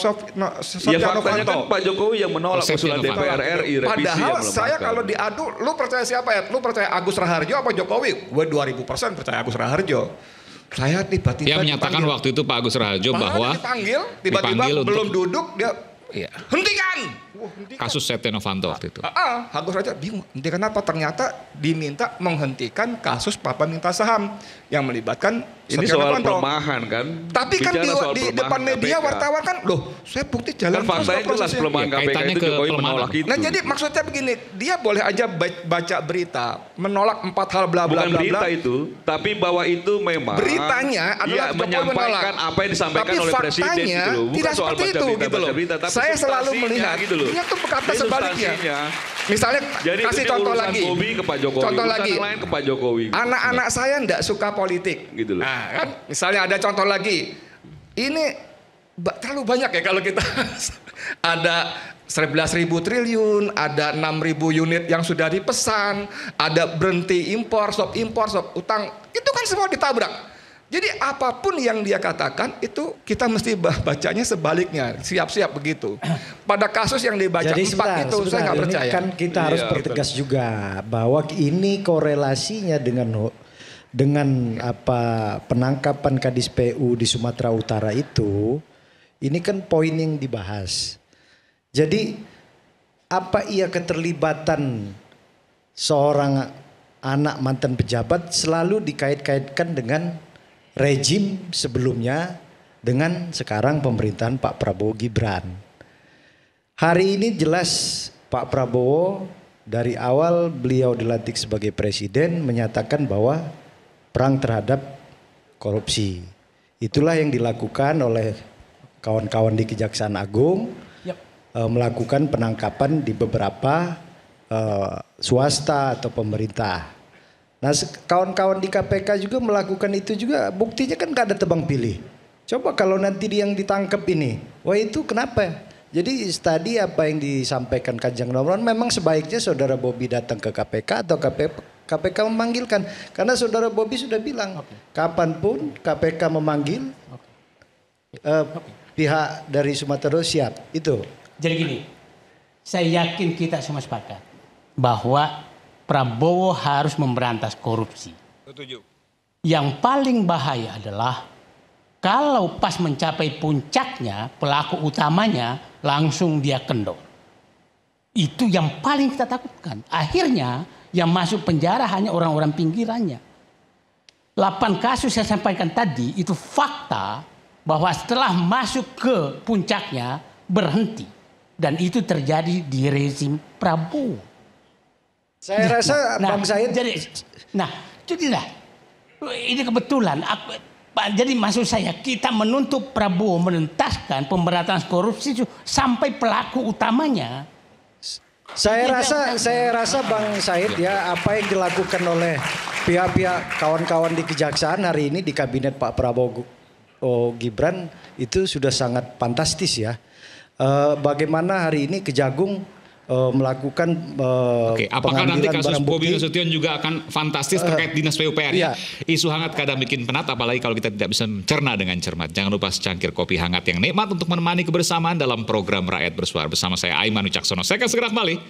faktanya kan Pak Jokowi yang menolak usulan DPR RI revisi. Padahal saya kalau diadu, lu percaya siapa ya? Lu percaya Agus Raharjo apa Jokowi? Gue 2000% percaya Agus Raharjo. Saya tiba-tiba yang menyatakan dipanggil. Waktu itu Pak Agus Raharjo bahwa dipanggil, tiba-tiba belum duduk dia hentikan. Kasus Setia Novanto waktu itu. Agus Raharjo bingung. Hentikan apa? Ternyata diminta menghentikan kasus Papa minta saham yang melibatkan ini soal pelemahan kan. Tapi kan di depan media KPK. Wartawan kan, loh saya bukti jalan kan faktanya jelas pelemahan KPK itu Jokowi menolak itu. Nah jadi maksudnya begini, dia boleh aja baca berita menolak 4 hal bla bla bla. Bukan berita itu, tapi bahwa itu memang beritanya adalah menyampaikan apa yang disampaikan oleh Presiden gitu loh. Bukan tidak soal seperti itu gitu loh. Saya selalu melihat gitu loh. Dia tuh berkata sebaliknya. Misalnya jadi kasih contoh lagi. Bobi ke Pak Jokowi, contoh lagi. Lain ke Pak Jokowi. Anak-anak saya enggak suka politik. Gitu loh. Nah, kan misalnya ada contoh lagi. Ini terlalu banyak ya kalau kita ada 11.000 triliun, ada 6.000 unit yang sudah dipesan, ada berhenti impor, stop utang. Itu kan semua ditabrak. Jadi apapun yang dia katakan itu kita mesti bacanya sebaliknya, siap-siap begitu. Pada kasus yang dibaca jadi 4 itu saya nggak percaya. Kan kita harus pertegas juga bahwa ini korelasinya dengan apa penangkapan Kadis PU di Sumatera Utara itu, ini kan poin yang dibahas. Jadi apa iya keterlibatan seorang anak mantan pejabat selalu dikait-kaitkan dengan rejim sebelumnya dengan sekarang pemerintahan Pak Prabowo Gibran. Hari ini jelas Pak Prabowo dari awal beliau dilantik sebagai presiden menyatakan bahwa perang terhadap korupsi. Itulah yang dilakukan oleh kawan-kawan di Kejaksaan Agung, melakukan penangkapan di beberapa swasta atau pemerintah. Nah kawan-kawan di KPK juga melakukan itu juga, buktinya kan gak ada tebang pilih. Coba kalau nanti dia yang ditangkap ini, wah itu kenapa? Jadi tadi apa yang disampaikan Kanjeng Nomron, memang sebaiknya saudara Bobi datang ke KPK atau KPK memanggilkan. Karena saudara Bobi sudah bilang, kapanpun KPK memanggil pihak dari Sumatera siap, itu. Jadi gini, saya yakin kita semua sepakat bahwa Prabowo harus memberantas korupsi. Setuju. Yang paling bahaya adalah Kalau pas mencapai puncaknya, pelaku utamanya langsung dia kendor. Itu yang paling kita takutkan. Akhirnya yang masuk penjara hanya orang-orang pinggirannya. 8 kasus saya sampaikan tadi itu fakta bahwa setelah masuk ke puncaknya berhenti. Dan itu terjadi di rezim Prabowo. Saya rasa Bang Said. Jadilah ini kebetulan. Jadi maksud saya kita menuntut Prabowo menuntaskan pemberantasan korupsi sampai pelaku utamanya. Saya rasa Bang Said ya, apa yang dilakukan oleh pihak-pihak kawan-kawan di Kejaksaan hari ini di kabinet Pak Prabowo Gibran itu sudah sangat fantastis ya. Bagaimana hari ini Kejagung melakukan apakah nanti kasus Bobi Nasution juga akan fantastis terkait dinas PUPR ya? Isu hangat kadang bikin penat, apalagi kalau kita tidak bisa mencerna dengan cermat. Jangan lupa secangkir kopi hangat yang nikmat untuk menemani kebersamaan dalam program Rakyat Bersuara bersama saya Aiman Wicaksono. Saya akan segera kembali.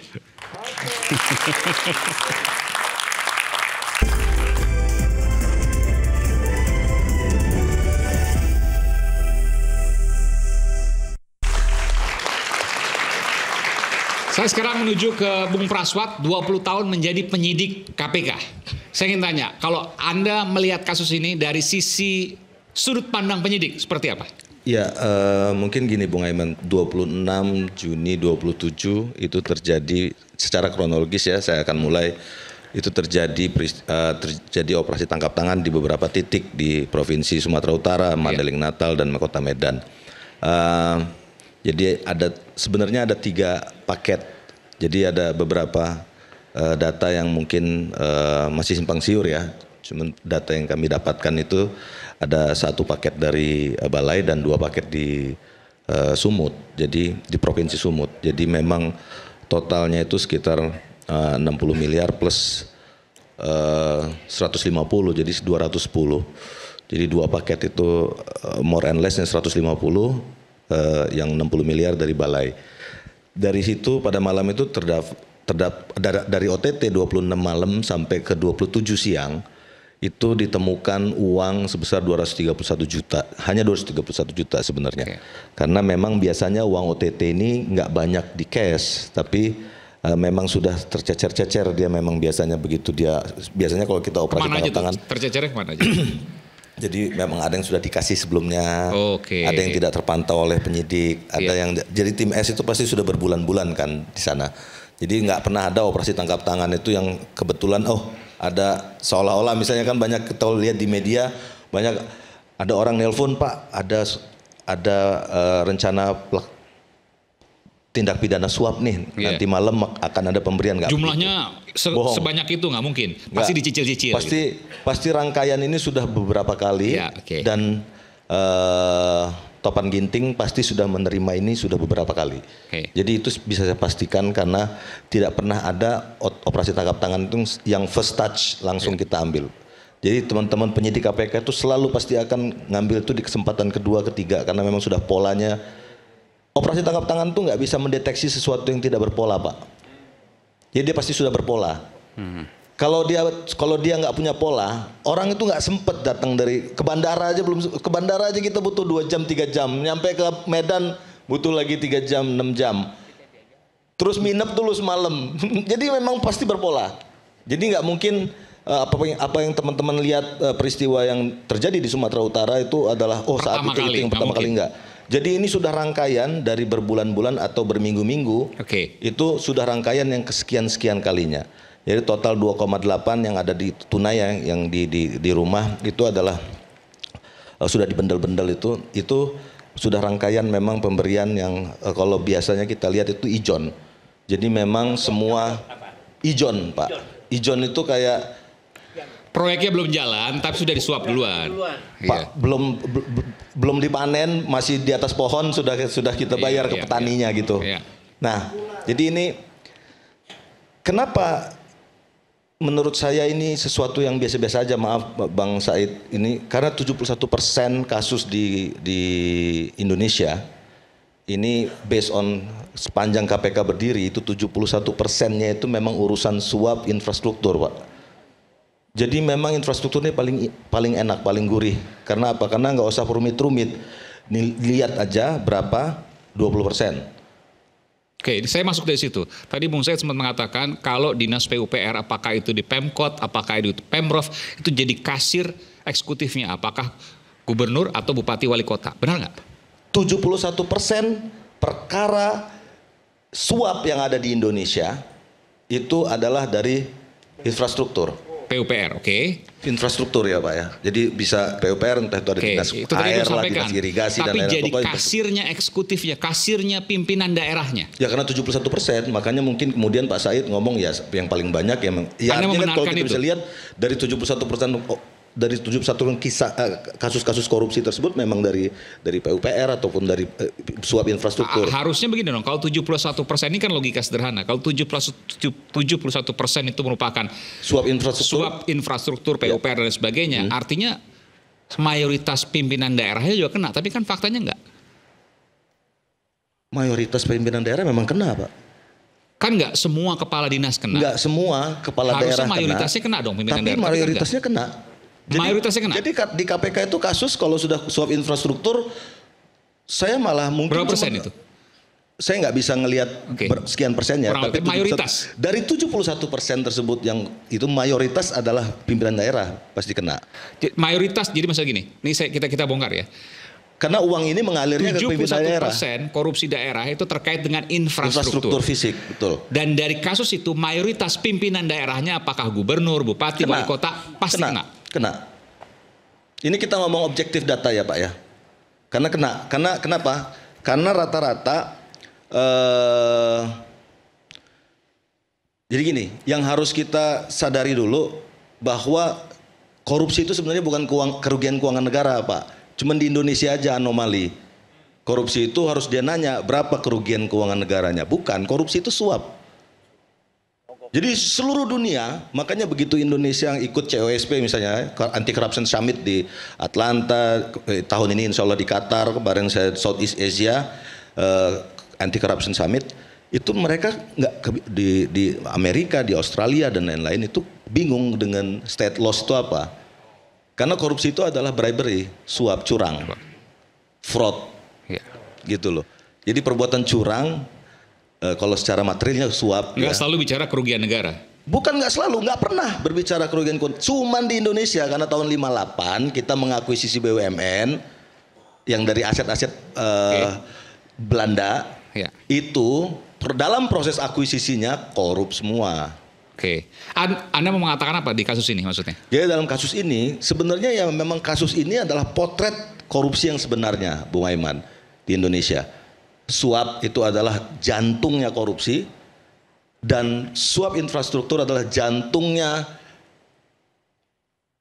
Saya sekarang menuju ke Bung Praswat, 20 tahun menjadi penyidik KPK. Saya ingin tanya, kalau Anda melihat kasus ini dari sisi sudut pandang penyidik, seperti apa? Ya, mungkin gini Bung Aiman, 26 Juni 27 itu terjadi secara kronologis ya, saya akan mulai. Itu terjadi operasi tangkap tangan di beberapa titik di Provinsi Sumatera Utara, Mandailing Natal, dan Kota Medan. Jadi sebenarnya ada 3 paket. Jadi ada beberapa data yang mungkin masih simpang siur ya. Cuma data yang kami dapatkan itu ada 1 paket dari Balai dan 2 paket di Sumut. Jadi di Provinsi Sumut. Jadi memang totalnya itu sekitar 60 miliar plus 150, jadi 210. Jadi 2 paket itu more and less yang 150. Yang 60 miliar dari Balai. Dari situ pada malam itu dari OTT 26 malam sampai ke 27 siang itu ditemukan uang sebesar 231 juta. Hanya 231 juta sebenarnya. Okay. Karena memang biasanya uang OTT ini nggak banyak di cash, tapi memang sudah tercecer-cecer, dia memang biasanya begitu. Biasanya kalau kita operasi tangkap tangan tercecernya kemana aja? Jadi memang ada yang sudah dikasih sebelumnya, ada yang tidak terpantau oleh penyidik, ada yang jadi tim S itu pasti sudah berbulan-bulan kan di sana. Jadi nggak pernah ada operasi tangkap tangan itu yang kebetulan ada seolah-olah misalnya kan banyak kita lihat di media banyak ada orang nelpon Pak ada rencana tindak pidana suap nih nanti malam akan ada pemberian, nggak jumlahnya sebanyak itu nggak mungkin, pasti dicicil-cicil pasti rangkaian ini sudah beberapa kali dan Topan Ginting pasti sudah menerima ini sudah beberapa kali. Jadi itu bisa saya pastikan karena tidak pernah ada operasi tangkap tangan itu yang first touch langsung kita ambil. Jadi teman-teman penyidik KPK itu selalu pasti akan ngambil itu di kesempatan kedua, ketiga karena memang sudah polanya. Operasi tangkap tangan tuh nggak bisa mendeteksi sesuatu yang tidak berpola, Pak. Jadi dia pasti sudah berpola. Kalau dia nggak punya pola, orang itu nggak sempet datang ke bandara aja ke bandara aja kita butuh 2 jam 3 jam, nyampe ke Medan butuh lagi 3 jam 6 jam. Terus minep dulu semalam. Jadi memang pasti berpola. Jadi nggak mungkin apa yang teman-teman lihat peristiwa yang terjadi di Sumatera Utara itu adalah saat itu yang pertama kali enggak. Jadi ini sudah rangkaian dari berbulan-bulan atau berminggu-minggu. Itu sudah rangkaian yang kesekian-sekian kalinya. Jadi total 2,8 yang ada di tunai yang di rumah itu adalah sudah dibendel-bendel itu sudah rangkaian memang pemberian yang kalau biasanya kita lihat itu ijon. Jadi memang semua ijon, Pak. Ijon itu kayak proyeknya belum jalan tapi sudah disuap duluan. Pak, belum dipanen, masih di atas pohon sudah kita bayar ke petaninya gitu. Nah, jadi ini kenapa menurut saya ini sesuatu yang biasa-biasa aja, maaf Bang Said, ini karena 71% kasus di Indonesia ini based on sepanjang KPK berdiri itu 71%-nya itu memang urusan suap infrastruktur, Pak. Jadi memang infrastrukturnya paling enak, paling gurih. Karena apa? Karena nggak usah rumit-rumit. Lihat aja berapa 20%. Oke, saya masuk dari situ. Tadi Bung Said sempat mengatakan kalau dinas PUPR, apakah itu di Pemkot, apakah itu di Pemprov, itu jadi kasir eksekutifnya, apakah gubernur atau bupati wali kota. Benar nggak? 71% perkara suap yang ada di Indonesia itu adalah dari infrastruktur. PUPR, oke. Infrastruktur ya Pak ya. Jadi bisa PUPR entah itu ada dinas air lah, dinas irigasi dan lain-lain. Tapi jadi kasirnya eksekutifnya, kasirnya pimpinan daerahnya. Ya karena 71%, makanya mungkin kemudian Pak Said ngomong ya yang paling banyak ya artinya kalau kita bisa lihat dari 71% kisah kasus-kasus korupsi tersebut memang dari PUPR ataupun dari suap infrastruktur. Harusnya begini dong, kalau 71% ini kan logika sederhana. Kalau 71% itu merupakan suap infrastruktur PUPR dan sebagainya, artinya mayoritas pimpinan daerahnya juga kena, tapi kan faktanya enggak. Mayoritas pimpinan daerah memang kena, Pak. Kan enggak semua kepala dinas kena. Enggak semua kepala daerah kena. Harusnya mayoritasnya kena dong pimpinan daerah. Tapi mayoritasnya kena. Mayoritasnya kena. Jadi di KPK itu kasus kalau sudah suap infrastruktur, saya malah mungkin berapa persen itu? Saya nggak bisa ngelihat sekian persennya, tapi mayoritas. Dari 71% tersebut yang itu mayoritas adalah pimpinan daerah pasti kena. Mayoritas, jadi masalah gini, ini kita bongkar ya. Karena uang ini mengalirnya ke pimpinan daerah. 71% korupsi daerah itu terkait dengan infrastruktur fisik, betul. Dan dari kasus itu mayoritas pimpinan daerahnya apakah gubernur, bupati, wali kota pasti kena. Kena. Ini kita ngomong objektif data ya Pak ya. Karena kena. Kenapa? Karena rata-rata jadi gini, yang harus kita sadari dulu bahwa korupsi itu sebenarnya bukan kerugian keuangan negara Pak. Cuman di Indonesia aja anomali. Korupsi itu harus dia nanya berapa kerugian keuangan negaranya. Bukan, korupsi itu suap. Jadi seluruh dunia, makanya begitu Indonesia yang ikut COSP misalnya, Anti Corruption Summit di Atlanta, tahun ini insya Allah di Qatar, kemarin saya Southeast Asia, Anti Corruption Summit, itu mereka nggak di Amerika, di Australia dan lain-lain itu bingung dengan state laws itu apa. Karena korupsi itu adalah bribery, suap, curang, fraud, gitu loh. Jadi perbuatan curang, kalau secara materialnya suap. Nggak selalu bicara kerugian negara. Bukan nggak selalu, nggak pernah berbicara kerugian. Cuman di Indonesia karena tahun 58 kita mengakuisisi BUMN yang dari aset-aset Belanda itu dalam proses akuisisinya korup semua. Oke, Anda mau mengatakan apa di kasus ini maksudnya? Jadi dalam kasus ini sebenarnya ya memang kasus ini adalah potret korupsi yang sebenarnya, Bung Aiman, di Indonesia. Suap itu adalah jantungnya korupsi dan suap infrastruktur adalah jantungnya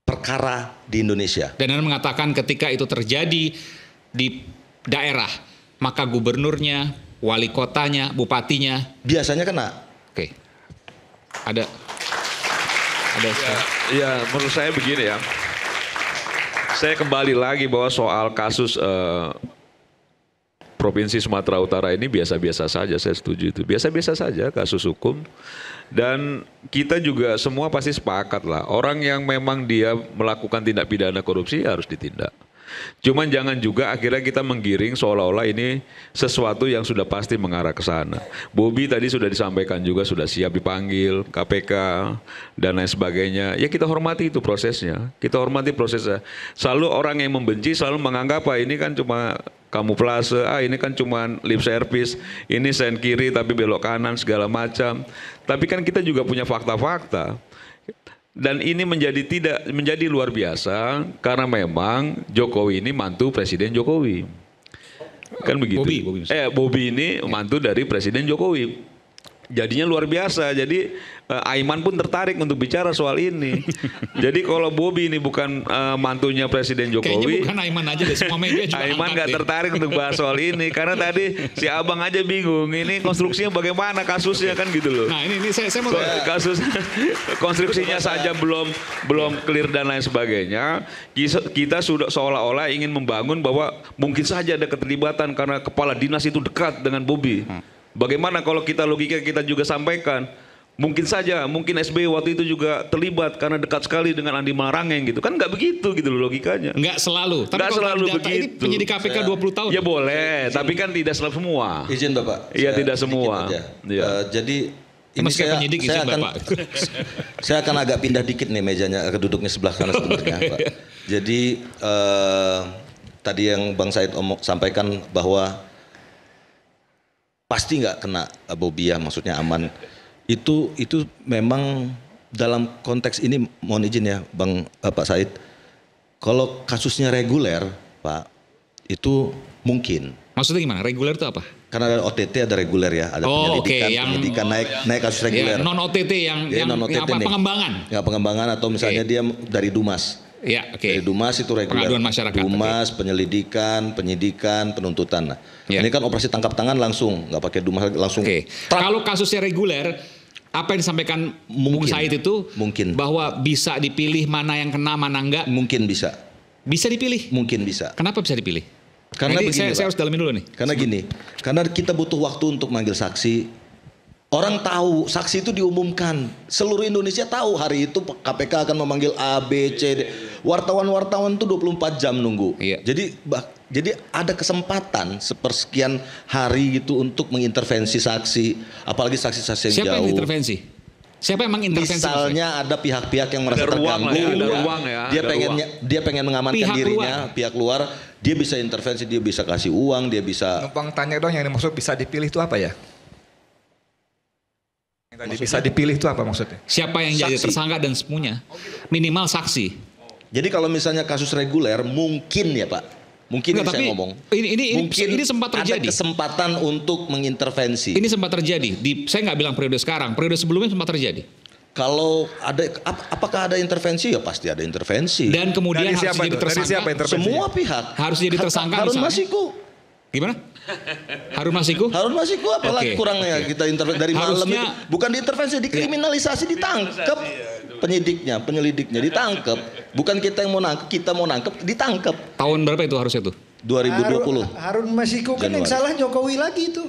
perkara di Indonesia. Dan Anda mengatakan ketika itu terjadi di daerah, maka gubernurnya, wali kotanya, bupatinya biasanya kena. Oke. Ada ya menurut saya begini ya. Saya kembali lagi bahwa soal kasus Provinsi Sumatera Utara ini biasa-biasa saja, saya setuju itu. Biasa-biasa saja kasus hukum. Dan kita juga semua pasti sepakat lah. Orang yang memang dia melakukan tindak pidana korupsi harus ditindak. Cuman jangan juga akhirnya kita menggiring seolah-olah ini sesuatu yang sudah pasti mengarah ke sana. Bobi tadi sudah disampaikan juga sudah siap dipanggil KPK dan lain sebagainya. Ya kita hormati itu prosesnya. Kita hormati prosesnya. Selalu orang yang membenci selalu menganggap ini kan cuma kamuflase, ini kan cuma lip service, ini sen kiri tapi belok kanan segala macam. Tapi kan kita juga punya fakta-fakta. Dan ini menjadi luar biasa karena memang Jokowi ini mantu Presiden Jokowi. Kan begitu. Bobi ini mantu dari Presiden Jokowi. Jadinya luar biasa. Jadi Aiman pun tertarik untuk bicara soal ini. Jadi kalau Bobi ini bukan mantunya Presiden Jokowi, kayaknya bukan Aiman aja deh, semua media juga Aiman nggak tertarik untuk bahas soal ini karena tadi si abang aja bingung ini konstruksinya bagaimana kasusnya kan gitu loh. Nah ini saya mau kasus konstruksinya saja belum clear dan lain sebagainya. Kita sudah seolah-olah ingin membangun bahwa mungkin saja ada keterlibatan karena kepala dinas itu dekat dengan Bobi. Bagaimana kalau kita logika kita juga sampaikan Mungkin saja, mungkin SBY waktu itu juga terlibat karena dekat sekali dengan Andi Malarangeng gitu. Kan nggak begitu gitu loh logikanya. Nggak selalu. Tapi nggak kalau selalu data begitu. ini penyidik KPK 20 tahun. Ya boleh, tapi kan tidak selalu semua. Izin Bapak. Iya tidak semua. Ya. Jadi ini saya akan agak pindah dikit nih mejanya, duduknya sebelah kanan sebenarnya Pak. Jadi tadi yang Bang Said sampaikan bahwa pasti nggak kena Bobiah, maksudnya aman. Itu memang dalam konteks ini, mohon izin ya Pak Said, kalau kasusnya reguler Pak, itu mungkin. Maksudnya gimana? Reguler itu apa? Karena ada OTT, ada reguler ya, ada penyelidikan naik kasus reguler. Non OTT yang apa, pengembangan. Ya pengembangan atau misalnya dia dari Dumas. Ya, Dari Dumas itu reguler. Pengaduan masyarakat. Dumas, penyelidikan, penyidikan, penuntutan. Nah, ini kan operasi tangkap tangan langsung, nggak pakai Dumas langsung. Kalau kasusnya reguler, apa yang disampaikan Bung Said itu mungkin bahwa bisa dipilih mana yang kena, mana enggak? Mungkin bisa. Bisa dipilih? Mungkin bisa. Kenapa bisa dipilih? Karena begini, saya harus dalamin dulu nih. Karena gini, karena kita butuh waktu untuk manggil saksi. Orang tahu, saksi itu diumumkan. Seluruh Indonesia tahu hari itu KPK akan memanggil A, B, C, D. Wartawan-wartawan itu 24 jam nunggu. Iya. Jadi ada kesempatan sepersekian hari gitu untuk mengintervensi saksi, apalagi saksi-saksi yang jauh. Siapa yang intervensi? Siapa yang mengintervensi? Misalnya ada pihak-pihak yang merasa terganggu, dia pengen mengamankan dirinya, pihak luar, dia bisa intervensi, dia bisa kasih uang, dia bisa. Numpang tanya dong, yang dimaksud bisa dipilih itu apa ya? Bisa dipilih itu apa maksudnya? Siapa yang jadi tersangka dan semuanya? Minimal saksi. Jadi kalau misalnya kasus reguler mungkin ya Pak, mungkin saya ngomong. Ini sempat terjadi. Ada kesempatan untuk mengintervensi. Ini sempat terjadi. Saya nggak bilang periode sekarang, periode sebelumnya sempat terjadi. Kalau ada, apakah ada intervensi? Ya pasti ada intervensi. Dan kemudian harus jadi tersangka. Semua pihak. Harus jadi tersangka. Harun Masiku. Gimana? Harun Masiku? Harun Masiku apalagi kurangnya kita intervensi dari malam itu. Bukan diintervensi, dikriminalisasi, ditangkap penyidiknya, penyelidiknya ditangkap. Bukan kita yang mau nangkep, kita mau nangkep, ditangkap. Tahun berapa itu harusnya tuh? 2020. Harun Masiku kan yang salah Jokowi lagi itu.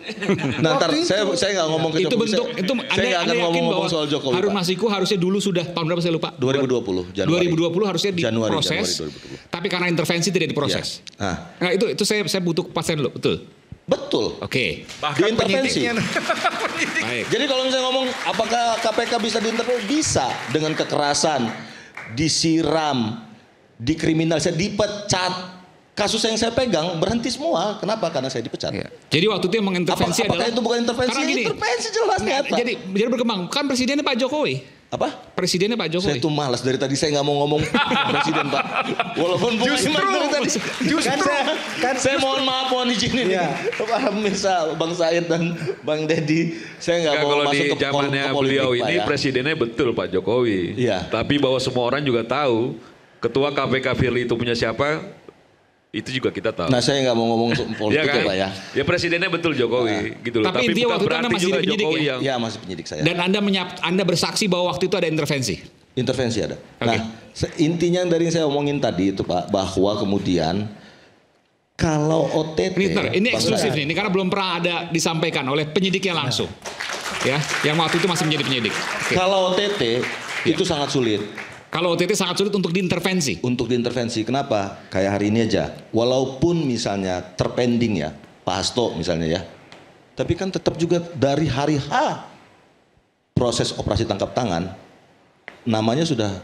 Nah, ntar saya nggak ngomong ke Jokowi. Saya nggak akan ngomong soal Jokowi. Harun Masiku harusnya dulu sudah tahun berapa saya lupa? 2020 Januari. 2020 harusnya diproses. Januari 2020. Tapi karena intervensi tidak diproses. Ya. Nah, itu saya butuh kepastian dulu, betul. Betul. Oke. Diintervensi. Jadi kalau misalnya ngomong apakah KPK bisa diintervensi? Bisa, dengan kekerasan, disiram, dikriminalisasi, dipecat. Kasus yang saya pegang berhenti semua. Kenapa? Karena saya dipecat. Ya. Jadi waktu itu yang mengintervensi apakah itu bukan intervensi? Gini, intervensi jelas nyata. Jadi berkembang. Kan presidennya Pak Jokowi. Apa? Presidennya Pak Jokowi. Saya tuh malas dari tadi, saya nggak mau ngomong presiden Pak. Walaupun dari tadi. Saya mohon maaf, mohon izinin. Ya. Pemirsa Bang Said dan Bang Dedi, saya nggak mau masuk ke zamannya beliau ini ya. Presidennya betul Pak Jokowi. Iya. Tapi bahwa semua orang juga tahu ketua KPK Firly itu punya siapa? Itu juga kita tahu. Nah, saya nggak mau ngomong politik ya, kan? Ya Pak ya. Ya presidennya betul Jokowi, gitu loh. Tapi bukan berarti juga Jokowi yang. Ya masih penyidik saya. Dan Anda bersaksi bahwa waktu itu ada intervensi. Intervensi ada. Okay. Nah, intinya dari yang saya omongin tadi itu Pak, bahwa kemudian kalau OTT. Ini eksklusif nih, ini karena belum pernah ada disampaikan oleh penyidiknya langsung. Ya, yang waktu itu masih menjadi penyidik. Okay. Kalau OTT itu sangat sulit. Kalau OTT sangat sulit untuk diintervensi. Untuk diintervensi, kenapa? Kayak hari ini aja, walaupun misalnya terpending ya, Pak Hasto misalnya ya, tapi kan tetap juga dari hari H proses operasi tangkap tangan, namanya sudah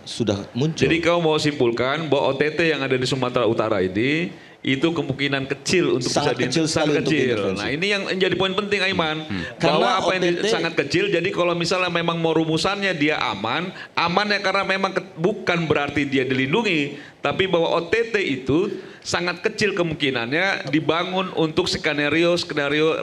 muncul. Jadi kau mau simpulkan bahwa OTT yang ada di Sumatera Utara ini itu kemungkinan kecil untuk sangat bisa sangat kecil. Nah ini yang menjadi poin penting Aiman, bahwa apa yang sangat kecil. Jadi kalau misalnya memang mau rumusannya dia aman ya karena memang bukan berarti dia dilindungi, tapi bahwa OTT itu sangat kecil kemungkinannya dibangun untuk skenario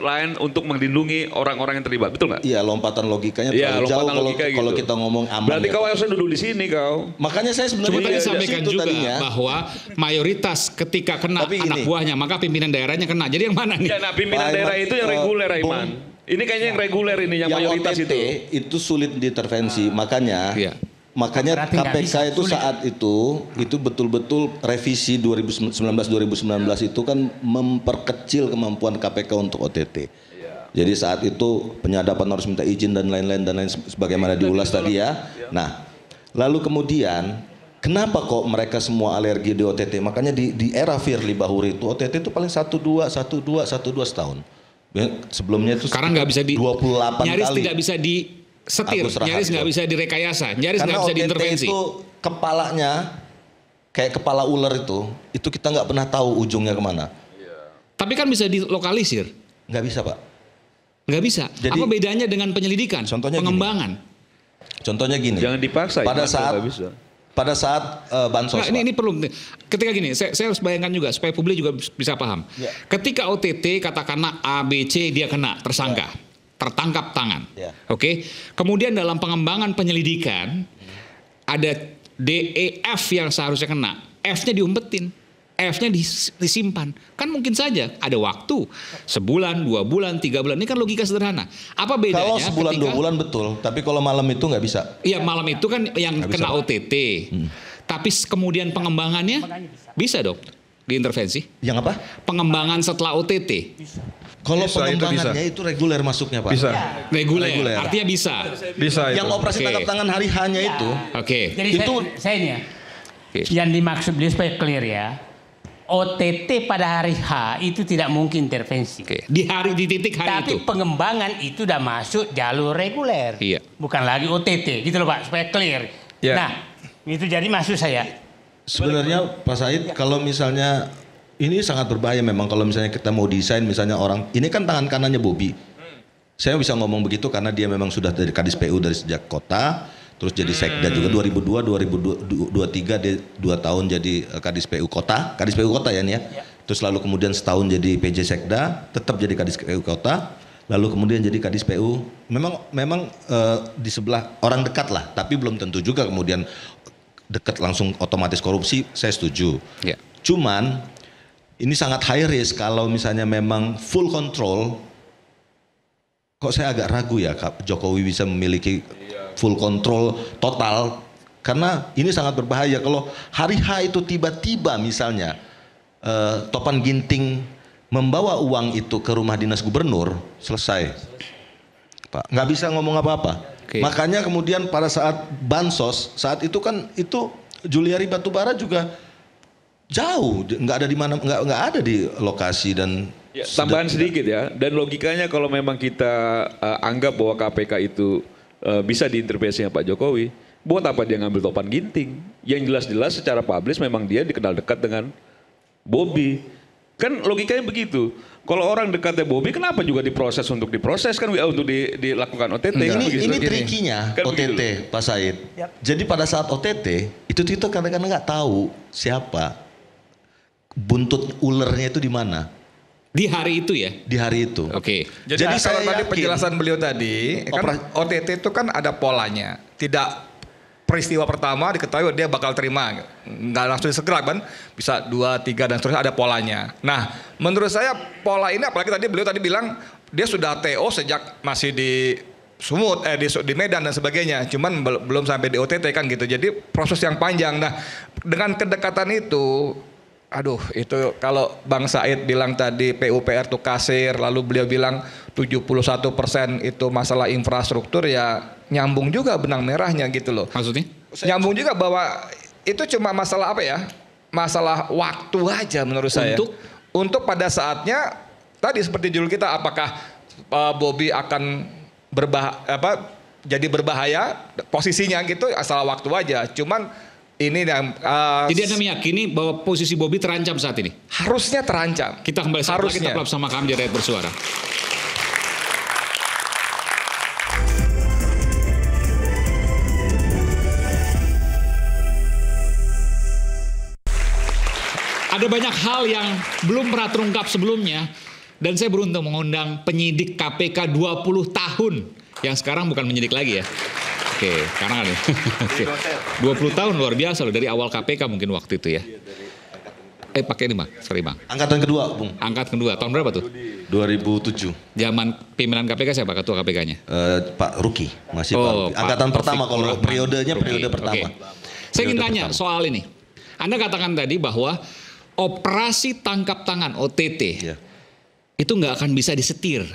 lain untuk melindungi orang-orang yang terlibat, betul nggak? Iya, lompatan logikanya terlalu jauh kalau kita ngomong aman. Berarti ya, kau harusnya duduk di sini kau. Makanya saya sebenarnya tadi sampaikan juga bahwa mayoritas ketika kena anak buahnya, maka pimpinan daerahnya kena. Jadi yang mana nih? Ya, nah, pimpinan daerah itu yang reguler, Aiman. Ini kayaknya yang reguler ini, yang mayoritas OTT itu sulit diintervensi, makanya KPK itu saat itu betul-betul revisi 2019 itu kan memperkecil kemampuan KPK untuk OTT. Jadi saat itu penyadapan harus minta izin dan lain-lain sebagaimana diulas tadi ya. Nah, lalu kemudian kenapa kok mereka semua alergi di OTT? Makanya di era Firly Bahuri itu OTT itu paling 12 setahun. Sebelumnya itu sekarang nggak bisa 28 nyaris kali. Tidak bisa disetir, nyaris nggak bisa direkayasa, nyaris nggak bisa diintervensi. Karena OTT itu kepalanya kayak kepala ular itu kita nggak pernah tahu ujungnya kemana. Tapi kan bisa dilokalisir. Nggak bisa, Pak. Nggak bisa. Jadi, apa bedanya dengan penyelidikan? Contohnya pengembangan. Contohnya gini. Jangan dipaksa. Pada saat bansos. Nah, ini perlu. Ketika gini, saya harus bayangkan juga supaya publik juga bisa paham. Ya. Ketika OTT katakanlah A, B, C dia kena tersangka, tertangkap tangan. Ya. Oke. Kemudian dalam pengembangan penyelidikan ada D, E, F yang seharusnya kena, F-nya diumpetin. F-nya disimpan. Kan mungkin saja ada waktu sebulan, 2 bulan, 3 bulan. Ini kan logika sederhana. Apa bedanya? Kalau sebulan 2 bulan betul, tapi kalau malam itu nggak bisa. Iya, malam itu kan yang nggak kena bisa. OTT. Tapi kemudian pengembangannya bisa dong diintervensi. Yang apa? Pengembangan setelah OTT. Kalau pengembangannya itu reguler masuknya, Pak. Bisa. Reguler. Artinya bisa. Bisa. Yang operasi tangkap tangan hari hanya itu. Oke. Jadi itu saya ini ya. Yang dimaksud beliau supaya clear ya. OTT pada hari H itu tidak mungkin intervensi. Di titik hari tapi itu. Tapi pengembangan itu udah masuk jalur reguler. Iya. Bukan lagi OTT, gitu loh Pak, supaya clear. Yeah. Nah, itu jadi maksud saya. Sebenarnya Pak Said, kalau misalnya ini sangat berbahaya memang kalau misalnya kita mau desain misalnya orang, ini kan tangan kanannya Bobi. Saya bisa ngomong begitu karena dia memang sudah dari Kadis PU dari sejak kota. Terus jadi sekda juga 2002-2023 dia 2 tahun jadi Kadis PU Kota ya nih ya. Terus lalu kemudian setahun jadi PJ Sekda, tetap jadi Kadis PU Kota. Lalu kemudian jadi Kadis PU. Memang di sebelah orang dekat lah, tapi belum tentu juga kemudian dekat langsung otomatis korupsi. Saya setuju. Ya. Cuman ini sangat high risk kalau misalnya memang full control. Kok saya agak ragu ya Jokowi bisa memiliki full control total, karena ini sangat berbahaya kalau hari H itu tiba-tiba misalnya Topan Ginting membawa uang itu ke rumah dinas gubernur, selesai Pak, nggak bisa ngomong apa-apa. Makanya kemudian pada saat bansos saat itu kan itu Juliari Batubara juga jauh, nggak ada di mana, nggak ada di lokasi. Dan ya, tambahan sedikit ya, dan logikanya kalau memang kita anggap bahwa KPK itu bisa diintervensinya Pak Jokowi, buat apa dia ngambil Topan Ginting? Yang jelas-jelas secara publis memang dia dikenal dekat dengan Bobi. Kan logikanya begitu. Kalau orang dekatnya Bobi, kenapa juga diproses untuk kan untuk dilakukan OTT? Ini trikinya kan OTT begitu, Pak Said. Yep. Jadi pada saat OTT itu kita kadang-kadang nggak tahu siapa buntut ulernya itu di mana. Di hari itu ya? Di hari itu. Oke. Jadi saya tadi penjelasan beliau tadi, kan OTT itu kan ada polanya. Tidak peristiwa pertama diketahui dia bakal terima. Nggak langsung segera kan. Bisa 2, 3 dan seterusnya, ada polanya. Nah, menurut saya pola ini, apalagi tadi beliau tadi bilang dia sudah TO sejak masih di Sumut, di Medan dan sebagainya. Cuman belum sampai di OTT kan gitu. Jadi proses yang panjang. Nah, dengan kedekatan itu, aduh, itu kalau Bang Said bilang tadi PUPR itu kasir, lalu beliau bilang 71% itu masalah infrastruktur, ya nyambung juga benang merahnya gitu loh. Maksudnya? Nyambung juga bahwa itu cuma masalah apa ya? Masalah waktu aja menurut saya. Untuk pada saatnya tadi seperti judul kita, apakah Bobi akan jadi berbahaya posisinya gitu, asal waktu aja. Cuman ini yang jadi Anda meyakini bahwa posisi Bobi terancam saat ini? Harusnya terancam. Kita kembali saat lagi, tetap bersama kami di Rakyat Bersuara. Ada banyak hal yang belum pernah terungkap sebelumnya, dan saya beruntung mengundang penyidik KPK 20 tahun yang sekarang bukan penyidik lagi ya. Oke, sekarang ada. 20 tahun luar biasa loh, dari awal KPK mungkin waktu itu ya. Pakai ini Bang, sorry Bang. Angkatan kedua, Bung. Angkatan kedua, tahun berapa tuh? 2007. Zaman pimpinan KPK siapa ketua KPK-nya? Pak Ruki, masih Pak Ruki. Angkatan pertama kalau periodenya periode pertama. Saya ingin tanya soal ini. Anda katakan tadi bahwa operasi tangkap tangan OTT itu nggak akan bisa disetir.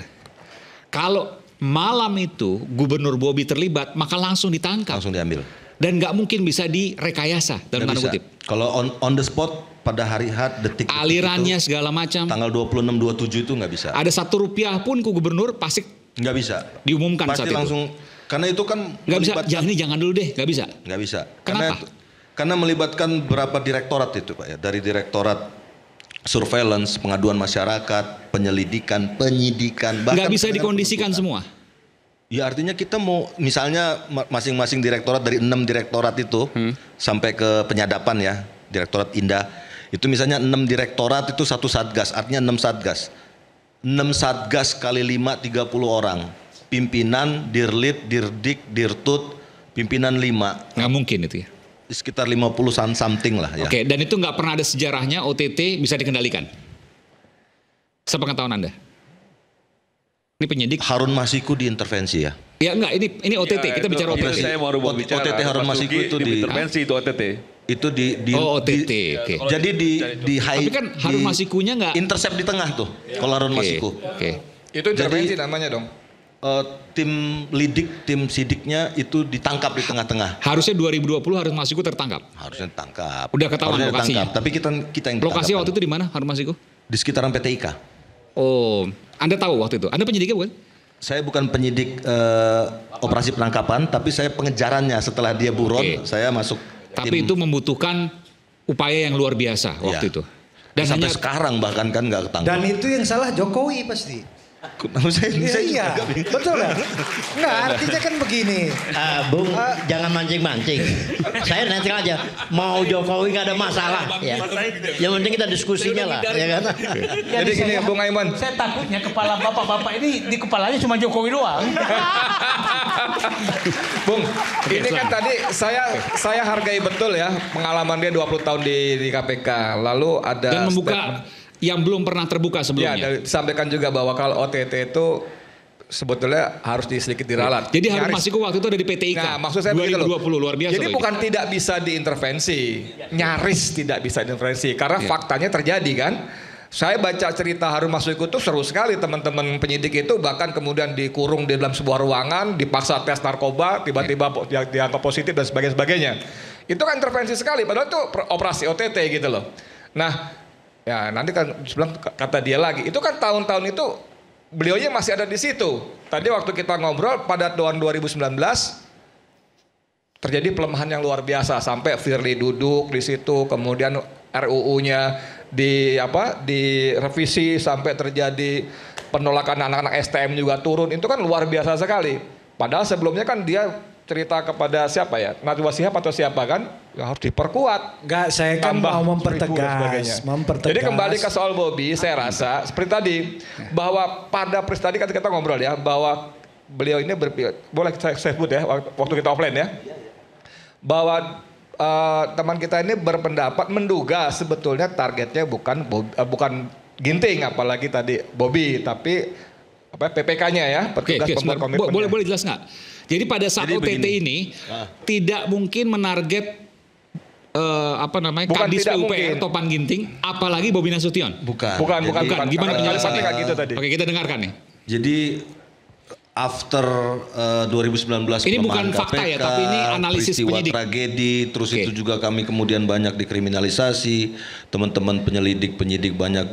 Kalau malam itu Gubernur Bobi terlibat, maka langsung ditangkap. Langsung diambil. Dan nggak mungkin bisa direkayasa dalam tanda kutip. Kalau on the spot pada hari H detik alirannya itu, segala macam. Tanggal 26, 27 itu nggak bisa. Ada Rp1 pun ku Gubernur pasti nggak bisa. Diumumkan pasti saat langsung, itu. Karena itu kan nggak bisa. Jangan dulu deh, nggak bisa. Nggak bisa. Kenapa? Karena melibatkan berapa direktorat itu Pak ya. Dari direktorat surveillance, pengaduan masyarakat, penyelidikan, penyidikan. Nggak bisa dikondisikan semua. Ya artinya kita mau misalnya masing-masing direktorat dari 6 direktorat itu sampai ke penyadapan ya, direktorat Indah itu misalnya 6 direktorat itu 1 satgas, artinya 6 satgas. 6 satgas kali 5 30 orang. Pimpinan, Dirlit, Dirdik, Dirtut, pimpinan 5. Nggak mungkin itu ya. Sekitar 50 something lah ya. Oke, dan itu nggak pernah ada sejarahnya OTT bisa dikendalikan. Sepengetahuan Anda. Ini penyidik Harun Masiku diintervensi ya? Ya enggak, ini OTT, kita bicara OTT. Saya mau bicara. OTT Harun Masiku itu diintervensi itu OTT. Itu OTT, oke. Jadi di high. Tapi kan Harun Masikunya enggak intercept di tengah tuh. Kalau Harun Masiku. Oke. Itu intervensi namanya dong. Tim lidik, tim sidiknya itu ditangkap di tengah-tengah. Harusnya 2020 Harun Masiku tertangkap. Harusnya ditangkap. Udah ketahuan lokasinya. Tapi kita yang ditangkap. Lokasi waktu itu di mana Harun Masiku? Di sekitaran PT IKA. Oh, Anda tahu waktu itu? Anda penyidiknya bukan? Saya bukan penyidik operasi penangkapan, tapi saya pengejarannya setelah dia buron, saya masuk. Tapi itu membutuhkan upaya yang luar biasa waktu itu. Dan sampai sekarang bahkan kan nggak ketangkap. Dan itu yang salah Jokowi pasti. Iya, betul lah. Nggak, artinya kan begini. Bung, jangan mancing-mancing. Saya netral aja. Mau Jokowi nggak ada masalah. Ya. Yang penting kita diskusinya lah. Ya kan? Jadi gini Bung Aiman. Saya takutnya kepala bapak-bapak ini di kepalanya cuma Jokowi doang. Bung, ini kan tadi saya hargai betul ya pengalaman dia 20 tahun di KPK. Lalu ada dan membuka yang belum pernah terbuka sebelumnya. Ya, disampaikan juga bahwa kalau OTT itu sebetulnya harus sedikit diralat. Jadi Harun Masiku waktu itu ada di PT IKA. Nah, maksud saya 2020 luar biasa. Jadi bukan tidak bisa diintervensi, nyaris tidak bisa diintervensi karena faktanya terjadi kan. Saya baca cerita Harun Masiku itu seru sekali, teman-teman penyidik itu bahkan kemudian dikurung di dalam sebuah ruangan, dipaksa tes narkoba, tiba-tiba dianggap positif dan sebagainya. Itu kan intervensi sekali, padahal itu operasi OTT gitu loh. Nah, ya nanti kan bilang kata dia lagi, itu kan tahun-tahun itu beliaunya masih ada di situ. Tadi waktu kita ngobrol pada tahun 2019 terjadi pelemahan yang luar biasa sampai Firly duduk di situ, kemudian RUU-nya direvisi sampai terjadi penolakan anak-anak STM juga turun. Itu kan luar biasa sekali. Padahal sebelumnya kan dia cerita kepada siapa ya, Najwa Shihab atau siapa kan, ya harus diperkuat. Enggak, saya kan mau mempertegas. Jadi kembali ke soal Bobi, saya rasa seperti tadi bahwa pada tadi kan kita ngobrol ya, bahwa beliau ini boleh saya sebut ya waktu kita offline ya, bahwa teman kita ini berpendapat menduga sebetulnya targetnya bukan Ginting apalagi tadi Bobi, tapi PPK-nya ya, petugas pembuat komitmen. Boleh jelas nggak? Jadi pada saat OTT ini tidak mungkin menarget Kadis PUPR Topan Ginting, apalagi Bobi Nasution. Bukan. Gimana penjelasannya kayak gitu tadi? Oke, kita dengarkan nih. Jadi after 2019 ini bukan fakta ya, tapi ini analisis penyidik. Tragedi, terus itu juga kami kemudian banyak dikriminalisasi, teman-teman penyidik banyak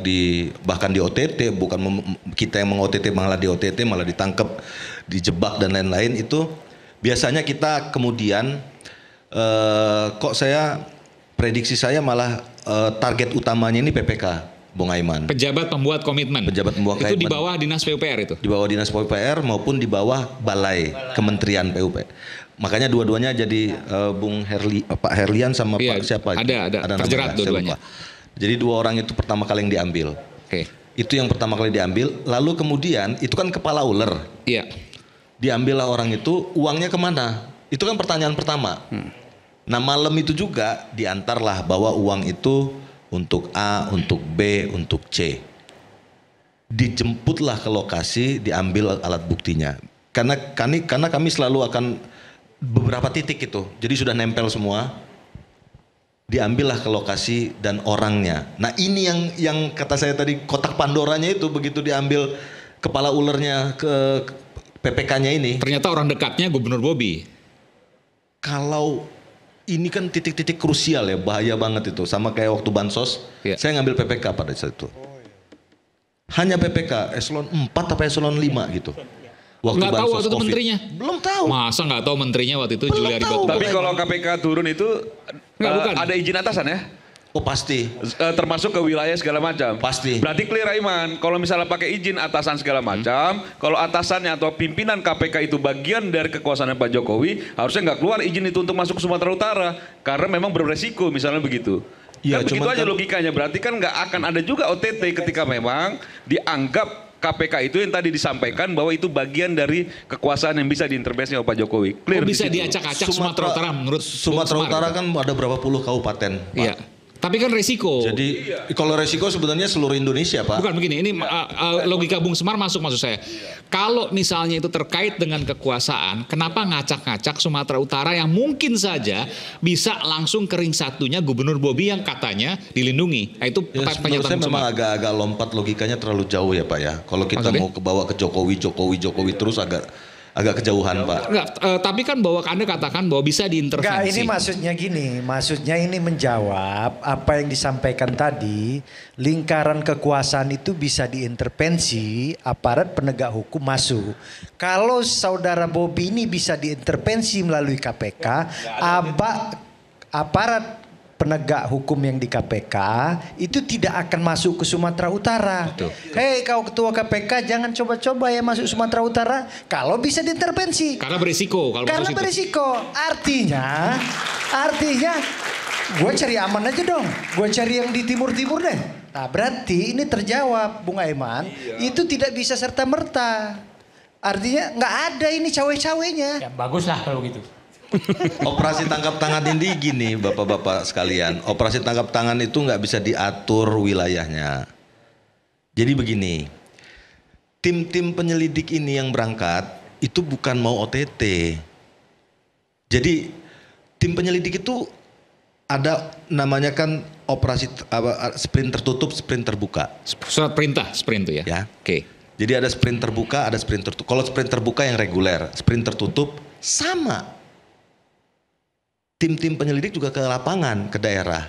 bahkan di OTT, bukan kita yang meng-OTT malah di OTT, malah ditangkap, dijebak dan lain-lain. Itu biasanya kita kemudian prediksi saya malah target utamanya ini PPK. Bung Aiman. Pejabat pembuat komitmen. Itu di bawah dinas PUPR itu. Di bawah dinas PUPR maupun di bawah balai Kementerian PUPR. Makanya dua-duanya jadi Pak Herlian sama Pak siapa? Ada terjerat dua-duanya. Jadi dua orang itu pertama kali yang diambil. Oke. Itu yang pertama kali diambil. Lalu kemudian itu kan kepala ular. Iya. Diambillah orang itu, uangnya kemana? Itu kan pertanyaan pertama. Nah malam itu juga diantarlah bahwa uang itu untuk A, untuk B, untuk C. Dijemputlah ke lokasi, diambil alat buktinya. Karena kami selalu akan beberapa titik itu. Jadi sudah nempel semua. Diambillah ke lokasi dan orangnya. Nah ini yang kata saya tadi kotak Pandoranya itu begitu diambil kepala ulernya ke PPK-nya ini. Ternyata orang dekatnya Gubernur Bobi. Kalau ini kan titik-titik krusial ya, bahaya banget itu. Sama kayak waktu bansos, saya ngambil PPK pada saat itu. Hanya PPK, eselon 4 atau eselon 5 gitu. Waktu nggak tahu waktu itu menterinya? Belum tahu. Masa nggak tahu menterinya waktu itu Juliari Batubara? Tapi kalau KPK turun itu ada izin atasan ya? Oh pasti. Termasuk ke wilayah segala macam. Pasti. Berarti clear Aiman. Kalau misalnya pakai izin atasan segala macam, kalau atasannya atau pimpinan KPK itu bagian dari kekuasaan Pak Jokowi, harusnya nggak keluar izin itu untuk masuk ke Sumatera Utara, karena memang beresiko misalnya begitu. Ya, kan begitu aja logikanya. Berarti kan nggak akan ada juga OTT ketika memang dianggap KPK itu yang tadi disampaikan bahwa itu bagian dari kekuasaan yang bisa diintervensi oleh Pak Jokowi. Clear bisa diacak-acak Sumatera Utara menurut Sumatera Utara kan ada berapa puluh kabupaten, Pak. Iya. Tapi kan resiko. Jadi kalau resiko sebenarnya seluruh Indonesia, Pak. Bukan begini, ini logika Bung Semar masuk maksud saya. Kalau misalnya itu terkait dengan kekuasaan, kenapa ngacak-ngacak Sumatera Utara yang mungkin saja bisa langsung ke ring satunya Gubernur Bobi yang katanya dilindungi. Nah, itu menurut saya memang agak-agak lompat logikanya terlalu jauh ya Pak ya. Kalau kita mau kebawa ke Jokowi terus agak kejauhan Pak. Enggak, tapi kan bahwa Anda katakan bahwa bisa diintervensi. Enggak, ini maksudnya gini, maksudnya ini menjawab apa yang disampaikan tadi, lingkaran kekuasaan itu bisa diintervensi, aparat penegak hukum masuk. Kalau saudara Bobi ini bisa diintervensi melalui KPK, aparat penegak hukum yang di KPK itu tidak akan masuk ke Sumatera Utara. Hei kau ketua KPK jangan coba-coba ya masuk Sumatera Utara kalau bisa diintervensi. Karena berisiko. Karena berisiko. Artinya gue cari aman aja dong. Gue cari yang di timur-timur deh. Nah berarti ini terjawab Bung Aiman. Itu tidak bisa serta-merta. Artinya nggak ada ini cawe-cawenya. Ya baguslah kalau gitu. Operasi tangkap tangan ini gini bapak-bapak sekalian. Operasi tangkap tangan itu nggak bisa diatur wilayahnya. Jadi begini, tim-tim penyelidik ini yang berangkat itu bukan mau OTT. Jadi tim penyelidik itu ada namanya kan operasi sprint tertutup, sprint terbuka. Surat perintah sprint itu ya? Ya. Oke. Jadi ada sprint terbuka, ada sprint tertutup. Kalau sprint terbuka yang reguler, sprint tertutup sama. Tim-tim penyelidik juga ke lapangan, ke daerah.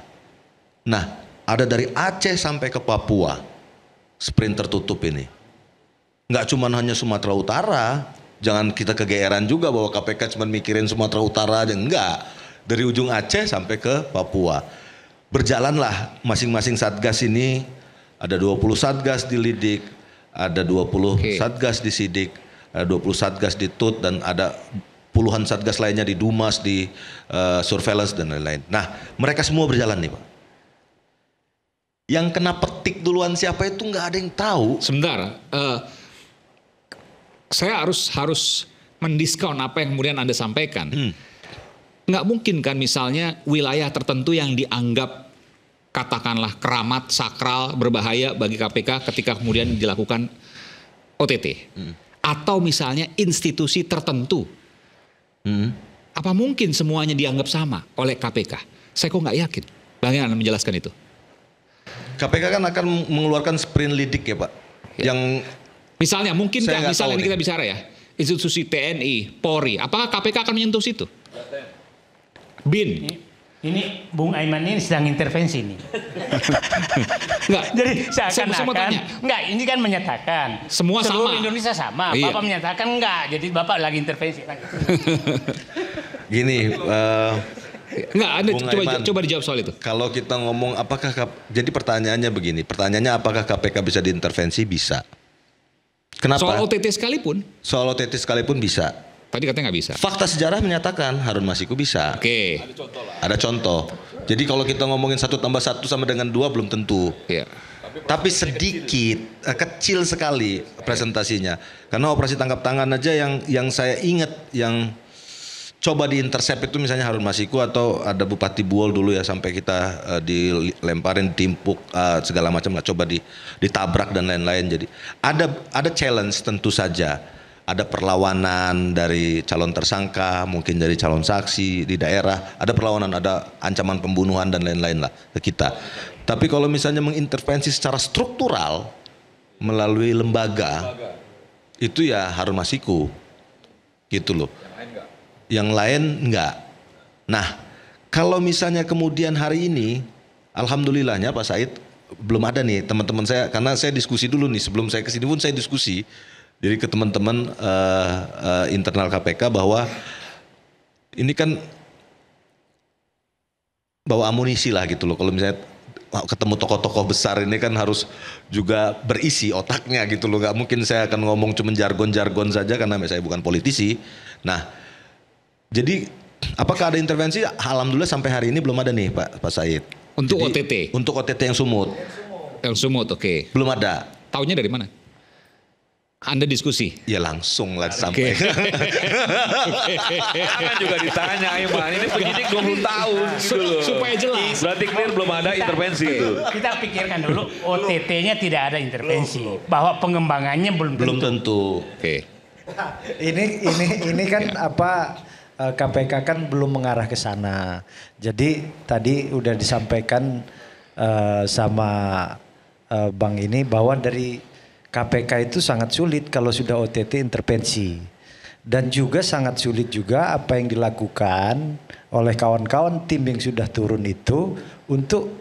Nah, ada dari Aceh sampai ke Papua, sprint tertutup ini. Nggak cuma hanya Sumatera Utara, jangan kita kegeeran juga bahwa KPK cuma mikirin Sumatera Utara aja, enggak. Dari ujung Aceh sampai ke Papua. Berjalanlah masing-masing satgas ini, ada 20 satgas dilidik, ada 20 satgas disidik, ada 20 satgas di TUT, dan ada puluhan satgas lainnya di Dumas, di surveillance dan lain-lain. Nah, mereka semua berjalan nih Pak. Yang kena petik duluan siapa itu nggak ada yang tahu. Sebentar, saya harus mendiskon apa yang kemudian Anda sampaikan. Nggak mungkin kan misalnya wilayah tertentu yang dianggap katakanlah keramat, sakral, berbahaya bagi KPK ketika kemudian dilakukan OTT. Atau misalnya institusi tertentu. Apa mungkin semuanya dianggap sama oleh KPK? Saya kok nggak yakin. Bagaimana Anda menjelaskan itu? KPK kan akan mengeluarkan sprint lidik ya Pak. Ya. Yang misalnya mungkin kan, misalnya ini kita bicara ya, institusi TNI, Polri, apakah KPK akan menyentuh situ? BIN. Ini Bung Aiman ini sedang intervensi nih. Enggak. Jadi seakan-akan enggak, ini kan menyatakan semua seluruh sama. Indonesia sama. Iya. Bapak menyatakan enggak. Jadi Bapak lagi intervensi. Gini, enggak, Anda coba dijawab soal itu. Kalau kita ngomong jadi pertanyaannya begini, pertanyaannya apakah KPK bisa diintervensi? Bisa. Kenapa? Soal OTT sekalipun? Soal OTT sekalipun bisa. Tadi katanya nggak bisa. Fakta sejarah menyatakan Harun Masiku bisa. Oke. Ada contoh. Jadi kalau kita ngomongin 1 tambah 1 sama dengan 2 belum tentu. Iya. Tapi sedikit, kecil sekali presentasinya. Karena operasi tangkap tangan aja yang saya ingat yang coba diintersep itu misalnya Harun Masiku atau ada Bupati Buol dulu ya, sampai kita dilemparin, timpuk segala macam lah, coba ditabrak dan lain-lain. Jadi ada challenge tentu saja. Ada perlawanan dari calon tersangka, mungkin dari calon saksi di daerah, ada perlawanan, ada ancaman pembunuhan dan lain-lain lah ke kita. Tapi kalau misalnya mengintervensi secara struktural melalui lembaga, itu ya Harun Masiku, gitu loh. Yang lain enggak. Nah, kalau misalnya kemudian hari ini, alhamdulillahnya Pak Said belum ada nih teman-teman saya, karena saya diskusi dulu nih sebelum saya kesini pun saya diskusi, jadi ke teman-teman internal KPK bahwa ini kan bawa amunisi lah gitu loh. Kalau misalnya ketemu tokoh-tokoh besar ini kan harus juga berisi otaknya gitu loh. Gak mungkin saya akan ngomong cuma jargon-jargon saja karena saya bukan politisi. Nah, jadi apakah ada intervensi? Alhamdulillah sampai hari ini belum ada nih Pak Said. Untuk jadi, OTT? Untuk OTT yang Sumut. Yang Sumut, oke. Belum ada. Taunya dari mana? Anda diskusi? Ya langsung lah sampai. Jangan juga ditanya, Iman. Ini penyidik 20 tahun gitu loh. Supaya jelas. Berarti clear belum ada intervensi itu. Kita pikirkan dulu, OTT-nya tidak ada intervensi. Bahwa pengembangannya belum tentu. Oke. Ini kan apa, KPK kan belum mengarah ke sana. Jadi tadi udah disampaikan sama Bang ini bahwa dari KPK itu sangat sulit kalau sudah OTT intervensi. Dan juga sangat sulit juga apa yang dilakukan oleh kawan-kawan tim yang sudah turun itu untuk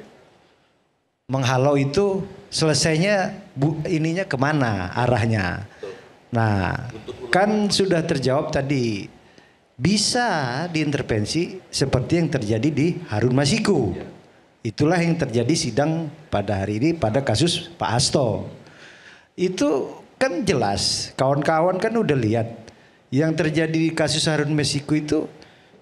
menghalau itu selesainya ininya kemana arahnya. Nah, kan sudah terjawab tadi, bisa diintervensi seperti yang terjadi di Harun Masiku. Itulah yang terjadi sidang pada hari ini pada kasus Pak Hasto. Itu kan jelas, kawan-kawan kan udah lihat yang terjadi di kasus Harun Masiku itu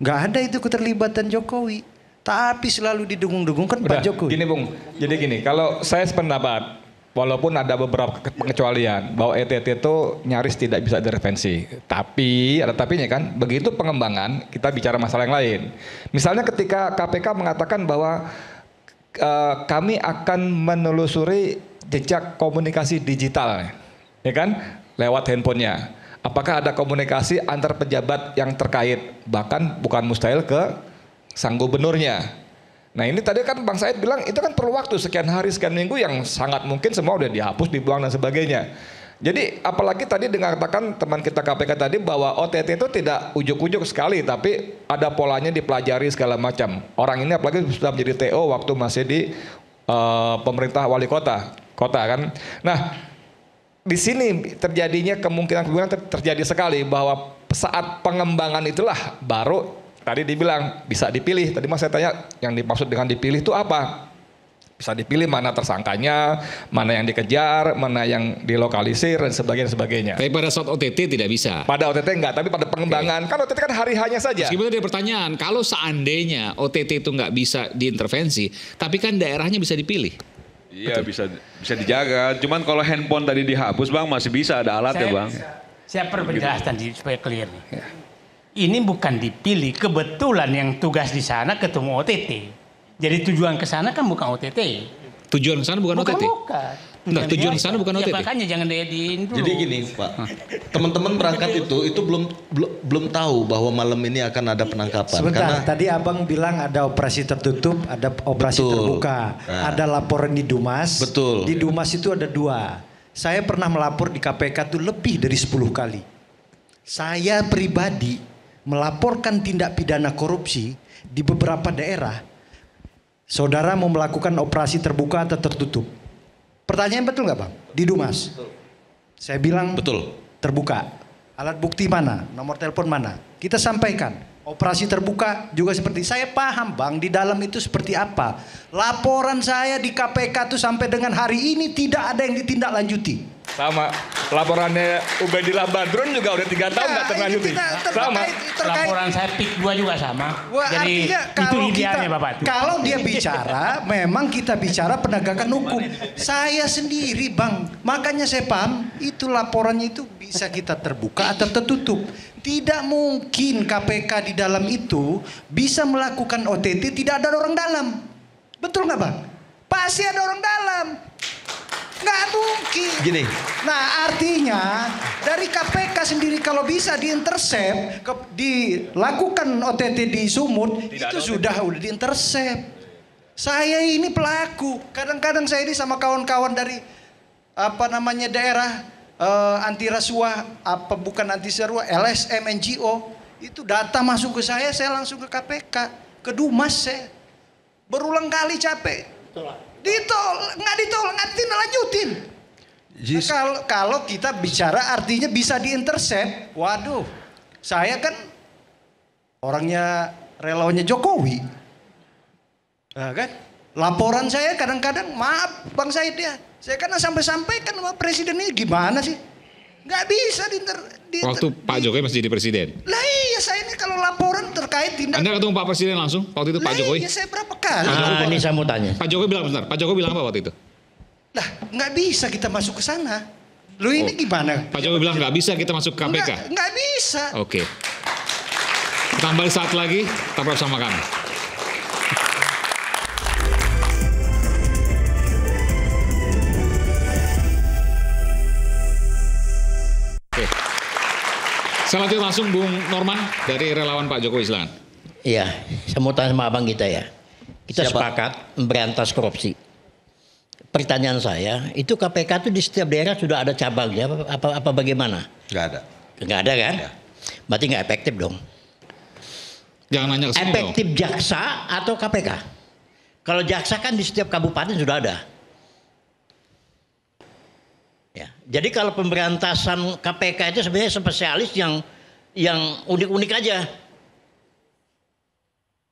nggak ada itu keterlibatan Jokowi, tapi selalu didukung-dukungkan Pak Jokowi. Gini Bung, jadi gini, kalau saya sependapat, walaupun ada beberapa pengecualian bahwa ETT itu nyaris tidak bisa intervensi, tapi ada tapinya kan, begitu pengembangan kita bicara masalah yang lain. Misalnya ketika KPK mengatakan bahwa kami akan menelusuri jejak komunikasi digital, ya kan, lewat handphonenya. Apakah ada komunikasi antar pejabat yang terkait, bahkan bukan mustahil ke sang gubernurnya. Nah ini tadi kan Bang Said bilang itu kan perlu waktu sekian hari, sekian minggu yang sangat mungkin semua udah dihapus, dibuang dan sebagainya. Jadi apalagi tadi dikatakan teman kita KPK tadi bahwa OTT itu tidak ujuk-ujuk sekali, tapi ada polanya dipelajari segala macam. Orang ini apalagi sudah menjadi TO waktu masih di pemerintah wali kota kan. Nah, di sini terjadinya kemungkinan terjadi sekali bahwa saat pengembangan itulah baru tadi dibilang bisa dipilih. Tadi Mas saya tanya yang dimaksud dengan dipilih itu apa? Bisa dipilih mana tersangkanya, mana yang dikejar, mana yang dilokalisir dan sebagainya. Tapi pada saat OTT tidak bisa. Pada OTT enggak, tapi pada pengembangan kan OTT kan hari hanya saja. Meskipun ada pertanyaan, kalau seandainya OTT itu nggak bisa diintervensi, tapi kan daerahnya bisa dipilih. Iya bisa dijaga. Cuman kalau handphone tadi dihapus Bang masih bisa ada alat ya Bang. Saya perlu penjelasan supaya clear nih. Ini bukan dipilih, kebetulan yang tugas di sana ketemu OTT. Jadi tujuan ke sana kan bukan OTT. Tujuan ke sana bukan OTT? Bukan. Nah, tujuan ke sana bukan OTT. Ya, makanya jangan diin dulu. Jadi gini Pak, teman-teman berangkat itu belum tahu bahwa malam ini akan ada penangkapan. Sebentar, karena tadi Abang bilang ada operasi tertutup, ada operasi terbuka, ada laporan di Dumas. Betul. Di Dumas itu ada 2. Saya pernah melapor di KPK itu lebih dari 10 kali. Saya pribadi melaporkan tindak pidana korupsi di beberapa daerah. Saudara mau melakukan operasi terbuka atau tertutup? Pertanyaan betul nggak Bang? Di Dumas. Saya bilang betul. Terbuka. Alat bukti mana? Nomor telepon mana? Kita sampaikan. Operasi terbuka juga seperti, saya paham Bang di dalam itu seperti apa. Laporan saya di KPK itu sampai dengan hari ini tidak ada yang ditindaklanjuti. Sama laporannya Ubaidillah Badrun juga udah 3 tahun nggak terlanjuti. Sama. Laporan saya PIK 2 juga sama. Wah, jadi itu idealnya Bapak tuh. Kalau dia bicara, memang kita bicara penegakan hukum. Saya sendiri Bang, makanya saya paham itu laporannya itu bisa kita terbuka atau tertutup. Tidak mungkin KPK di dalam itu bisa melakukan OTT tidak ada orang dalam. Betul nggak Bang? Pasti ada orang dalam. Nggak mungkin. Gini. Nah artinya dari KPK sendiri kalau bisa diintersep, dilakukan OTT di Sumut, itu sudah diintersep. Saya ini pelaku. Kadang-kadang saya ini sama kawan-kawan dari daerah anti rasuah, apa bukan anti rasuah, LSM, NGO, itu data masuk ke saya langsung ke KPK, ke Dumas saya. Berulang kali capek. Nggak ditolak, nggak lanjutin. Nah, kalau kita bicara artinya bisa diintercept. Waduh, saya kan orangnya relawannya Jokowi. Nah, kan? Laporan saya kadang-kadang, maaf Bang Said ya, saya kan sampai-sampaikan sama presiden ini gimana sih? Nggak bisa waktu Pak Jokowi masih jadi presiden. Lah iya, saya ini kalau laporan terkait tindak. Anda ketemu Pak Presiden langsung waktu itu Pak Jokowi? Iya, saya berapa kali. Ini saya mau tanya. Pak Jokowi bilang bentar, Pak Jokowi bilang apa waktu itu? Lah nggak bisa kita masuk ke sana. Lu ini gimana? Pak Jokowi bilang nggak bisa kita masuk ke KPK. Nggak bisa. Oke. Tambah saat lagi, tetap bersama kami. Oke. Saya lanjut langsung Bung Norman dari relawan Pak Jokowi, silakan. Iya, saya mau tanya sama abang kita ya. Kita sepakat memberantas korupsi. Pertanyaan saya, itu KPK itu di setiap daerah sudah ada cabangnya apa bagaimana? Nggak ada. Nggak ada kan? Ya. Berarti nggak efektif dong. Jangan nanya ke sini Efektif dong. jaksa atau KPK? Kalau jaksa kan di setiap kabupaten sudah ada. Ya, jadi kalau pemberantasan KPK itu sebenarnya spesialis yang unik-unik aja.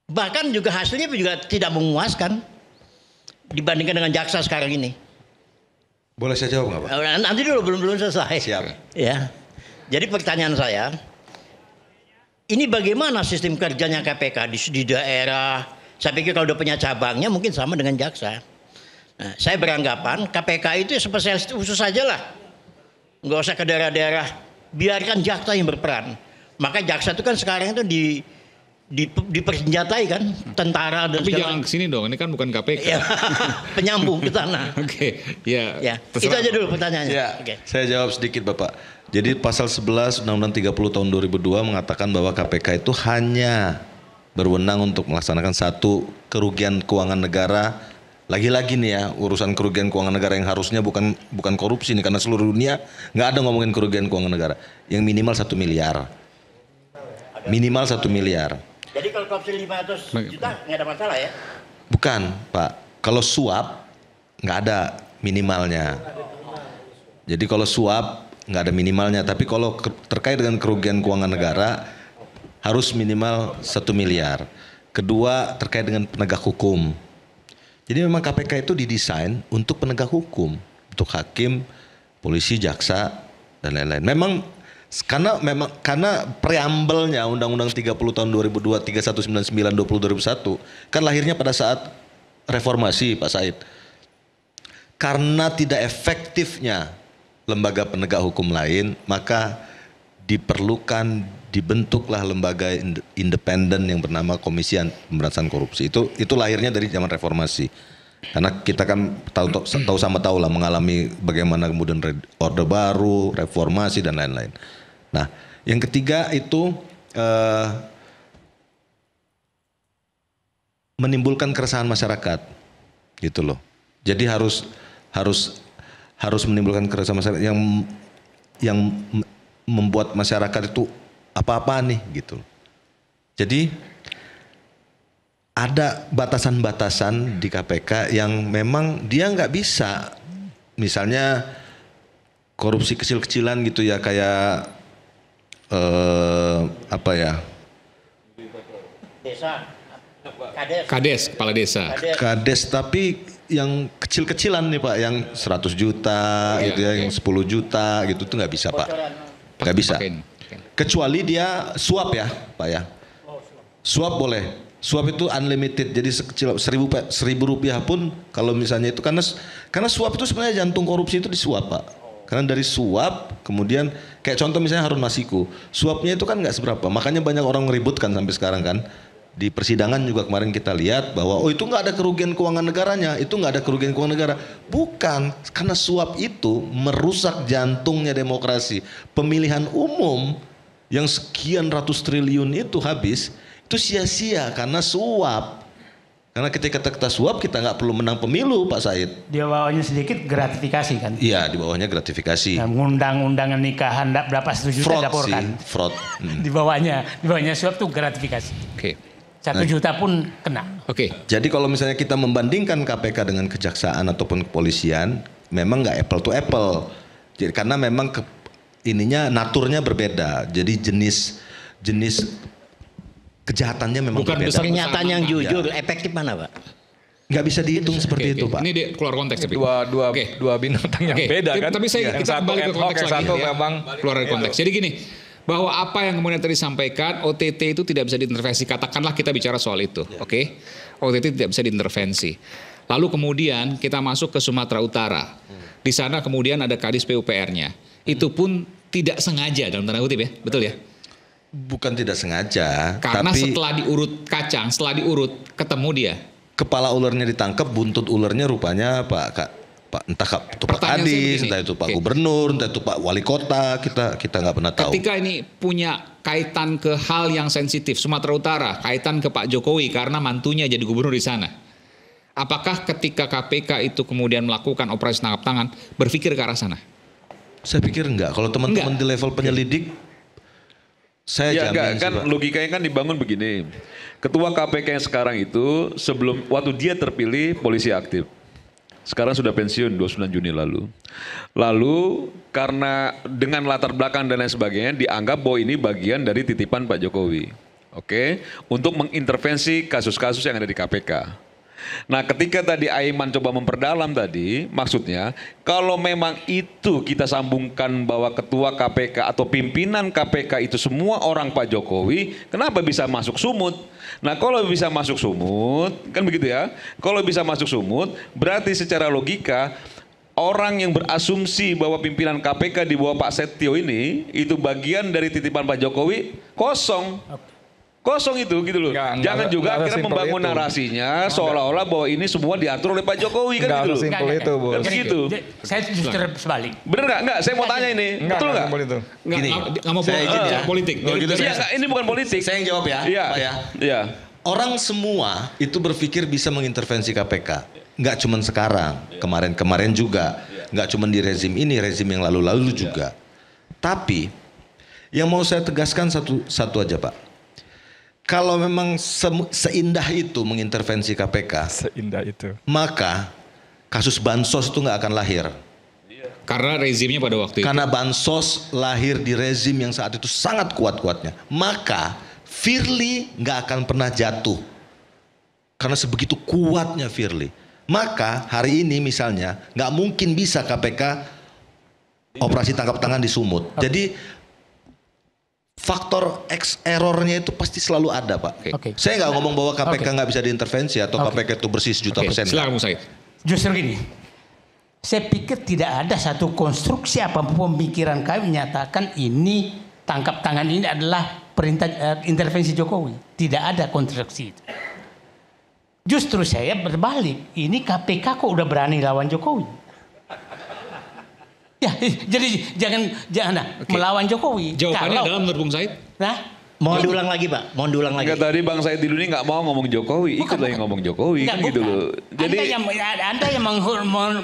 Bahkan juga hasilnya juga tidak memuaskan dibandingkan dengan jaksa sekarang ini. Boleh saya jawab nggak Pak? Nanti dulu, belum selesai. Siap. Ya. Jadi pertanyaan saya, ini bagaimana sistem kerjanya KPK di daerah? Saya pikir kalau udah punya cabangnya mungkin sama dengan jaksa. Nah, saya beranggapan KPK itu spesialis khusus saja lah. Nggak usah ke daerah-daerah. Biarkan jaksa yang berperan. Maka jaksa itu kan sekarang itu dipersenjatai kan, tentara dan tapi jangan kesini dong, ini kan bukan KPK. Ya, penyambung ke sana. Oke, ya. Itu aja dulu pertanyaannya. Ya, saya jawab sedikit Bapak. Jadi pasal 11 Undang-Undang 30 tahun 2002 mengatakan bahwa KPK itu hanya berwenang untuk melaksanakan satu kerugian keuangan negara. Lagi-lagi nih ya, urusan kerugian keuangan negara yang harusnya bukan korupsi nih, karena seluruh dunia nggak ada ngomongin kerugian keuangan negara. Yang minimal 1 miliar. Minimal 1 miliar. Jadi kalau korupsi 500 juta nggak ada masalah ya? Bukan Pak, kalau suap nggak ada minimalnya. Jadi kalau suap nggak ada minimalnya, tapi kalau terkait dengan kerugian keuangan negara harus minimal 1 miliar. Kedua, terkait dengan penegak hukum. Jadi memang KPK itu didesain untuk penegak hukum, untuk hakim, polisi, jaksa dan lain-lain. Karena preambelnya Undang-Undang 30 tahun 2002, 3199, 20 2001 kan lahirnya pada saat reformasi Pak Said. Karena tidak efektifnya lembaga penegak hukum lain, maka dibentuklah lembaga independen yang bernama Komisi Pemberantasan Korupsi. Itu lahirnya dari zaman reformasi. Karena kita kan tahu lah mengalami bagaimana kemudian Orde Baru, reformasi dan lain-lain. Nah, yang ketiga itu menimbulkan keresahan masyarakat, gitu loh. Jadi harus menimbulkan keresahan masyarakat yang membuat masyarakat itu apa-apa nih gitu. Jadi ada batasan-batasan di KPK yang memang dia nggak bisa, misalnya korupsi kecil-kecilan gitu ya, kayak Desa, Kades, kepala desa. Kades, tapi yang kecil-kecilan nih Pak, yang 100 juta gitu ya, yang 10 juta gitu tuh nggak bisa Pak, nggak bisa. Kecuali dia suap ya Pak ya. Suap boleh. Suap itu unlimited, jadi sekecil 1.000 rupiah pun kalau misalnya itu, karena suap itu sebenarnya jantung korupsi itu di suap Pak. Karena dari suap kemudian kayak contoh misalnya Harun Masiku, suapnya itu kan nggak seberapa, makanya banyak orang meributkan sampai sekarang kan. Di persidangan juga kemarin kita lihat bahwa itu nggak ada kerugian keuangan negaranya, itu nggak ada kerugian keuangan negara. Bukan, karena suap itu merusak jantungnya demokrasi. Pemilihan umum yang sekian ratus triliun itu habis, itu sia-sia karena suap. Karena ketika kita suap kita nggak perlu menang pemilu, Pak Said. Di bawahnya sedikit gratifikasi kan? Iya, di bawahnya gratifikasi. Nah, ngundang-undangan nikahan berapa 1 juta dilaporkan. Fraud. Di bawahnya suap tuh gratifikasi. Oke. 1 juta pun kena. Oke. Jadi kalau misalnya kita membandingkan KPK dengan kejaksaan ataupun kepolisian, memang nggak apple to apple. Jadi karena memang ininya naturnya berbeda. Jadi jenis kejahatannya memang Bukan berbeda. Pernyataan yang jujur, efektif mana, Pak? Nggak bisa dihitung seperti itu, Pak. Ini dia keluar konteks tapi. Dua binatang yang beda kan. Tapi kita kembali ke konteks lagi satu ya. memang Keluar dari konteks. Jadi gini, bahwa apa yang kemudian tadi disampaikan OTT itu tidak bisa diintervensi. Katakanlah kita bicara soal itu, oke? OTT tidak bisa diintervensi. Lalu kemudian kita masuk ke Sumatera Utara. Di sana kemudian ada Kadis PUPR-nya. Itu pun tidak sengaja dalam tanda kutip ya, betul ya? Bukan tidak sengaja, Karena tapi setelah diurut kacang, setelah diurut ketemu dia. kepala ularnya ditangkap, buntut ularnya rupanya entah Pak Pertanyaan saya Kadis, begini. entah itu Pak Gubernur, entah itu Pak Wali Kota, kita nggak pernah tahu. Ketika ini punya kaitan ke hal yang sensitif, Sumatera Utara, kaitan ke Pak Jokowi karena mantunya jadi gubernur di sana. Apakah ketika KPK itu kemudian melakukan operasi tangkap tangan, berpikir ke arah sana? Saya pikir enggak. Kalau teman-teman di level penyelidik, saya jamin. Kan logikanya kan dibangun begini. Ketua KPK yang sekarang itu waktu dia terpilih polisi aktif. Sekarang sudah pensiun 29 Juni lalu. Lalu karena dengan latar belakang dan lain sebagainya dianggap bahwa ini bagian dari titipan Pak Jokowi. Oke, untuk mengintervensi kasus-kasus yang ada di KPK. Nah, ketika tadi Aiman coba memperdalam tadi, maksudnya kalau memang itu kita sambungkan bahwa ketua KPK atau pimpinan KPK itu semua orang Pak Jokowi, kenapa bisa masuk sumut? Nah, kalau bisa masuk sumut, kan begitu ya? Kalau bisa masuk sumut, berarti secara logika orang yang berasumsi bahwa pimpinan KPK di bawah Pak Setio ini itu bagian dari titipan Pak Jokowi, kosong. Kosong itu gitu loh. Jangan juga akhirnya membangun narasinya seolah-olah bahwa ini semua diatur oleh Pak Jokowi kan gitu loh. Simpel itu, Bos. Kan begitu. Saya justru sebalik. Bener nggak? Enggak, saya mau tanya ini. Betul nggak? Nggak mau politik. Iya, ini bukan politik. Saya yang jawab ya, Iya. Pak ya. Iya. Orang semua itu berpikir bisa mengintervensi KPK. Nggak cuma sekarang, kemarin-kemarin juga. Nggak cuma di rezim ini, rezim yang lalu-lalu juga. Tapi yang mau saya tegaskan satu aja, Pak. Kalau memang seindah itu mengintervensi KPK, Seindah itu. maka kasus bansos itu nggak akan lahir. Karena rezimnya pada waktu itu. Karena bansos lahir di rezim yang saat itu sangat kuat-kuatnya. Maka Firly nggak akan pernah jatuh. Karena sebegitu kuatnya Firly. Maka hari ini misalnya nggak mungkin bisa KPK operasi tangkap tangan di Sumut. Jadi faktor X errornya itu pasti selalu ada, Pak. Oke. Saya nggak ngomong bahwa KPK nggak bisa diintervensi atau KPK itu bersih sejuta persen. Silakan Bung Said. Justru gini, saya pikir tidak ada satu konstruksi apapun pemikiran kami menyatakan ini tangkap tangan ini adalah perintah intervensi Jokowi. Tidak ada konstruksi itu. Justru saya berbalik, ini KPK kok udah berani lawan Jokowi. Ya, jadi jangan melawan Jokowi. Jawabannya adalah menurut Bung Said? Nah, Mohon diulang lagi, Pak. Mohon diulang lagi. Enggak, tadi Bang Said dulu ini nggak mau ngomong Jokowi, ikut lagi ngomong Jokowi kan gitu loh. Jadi Anda yang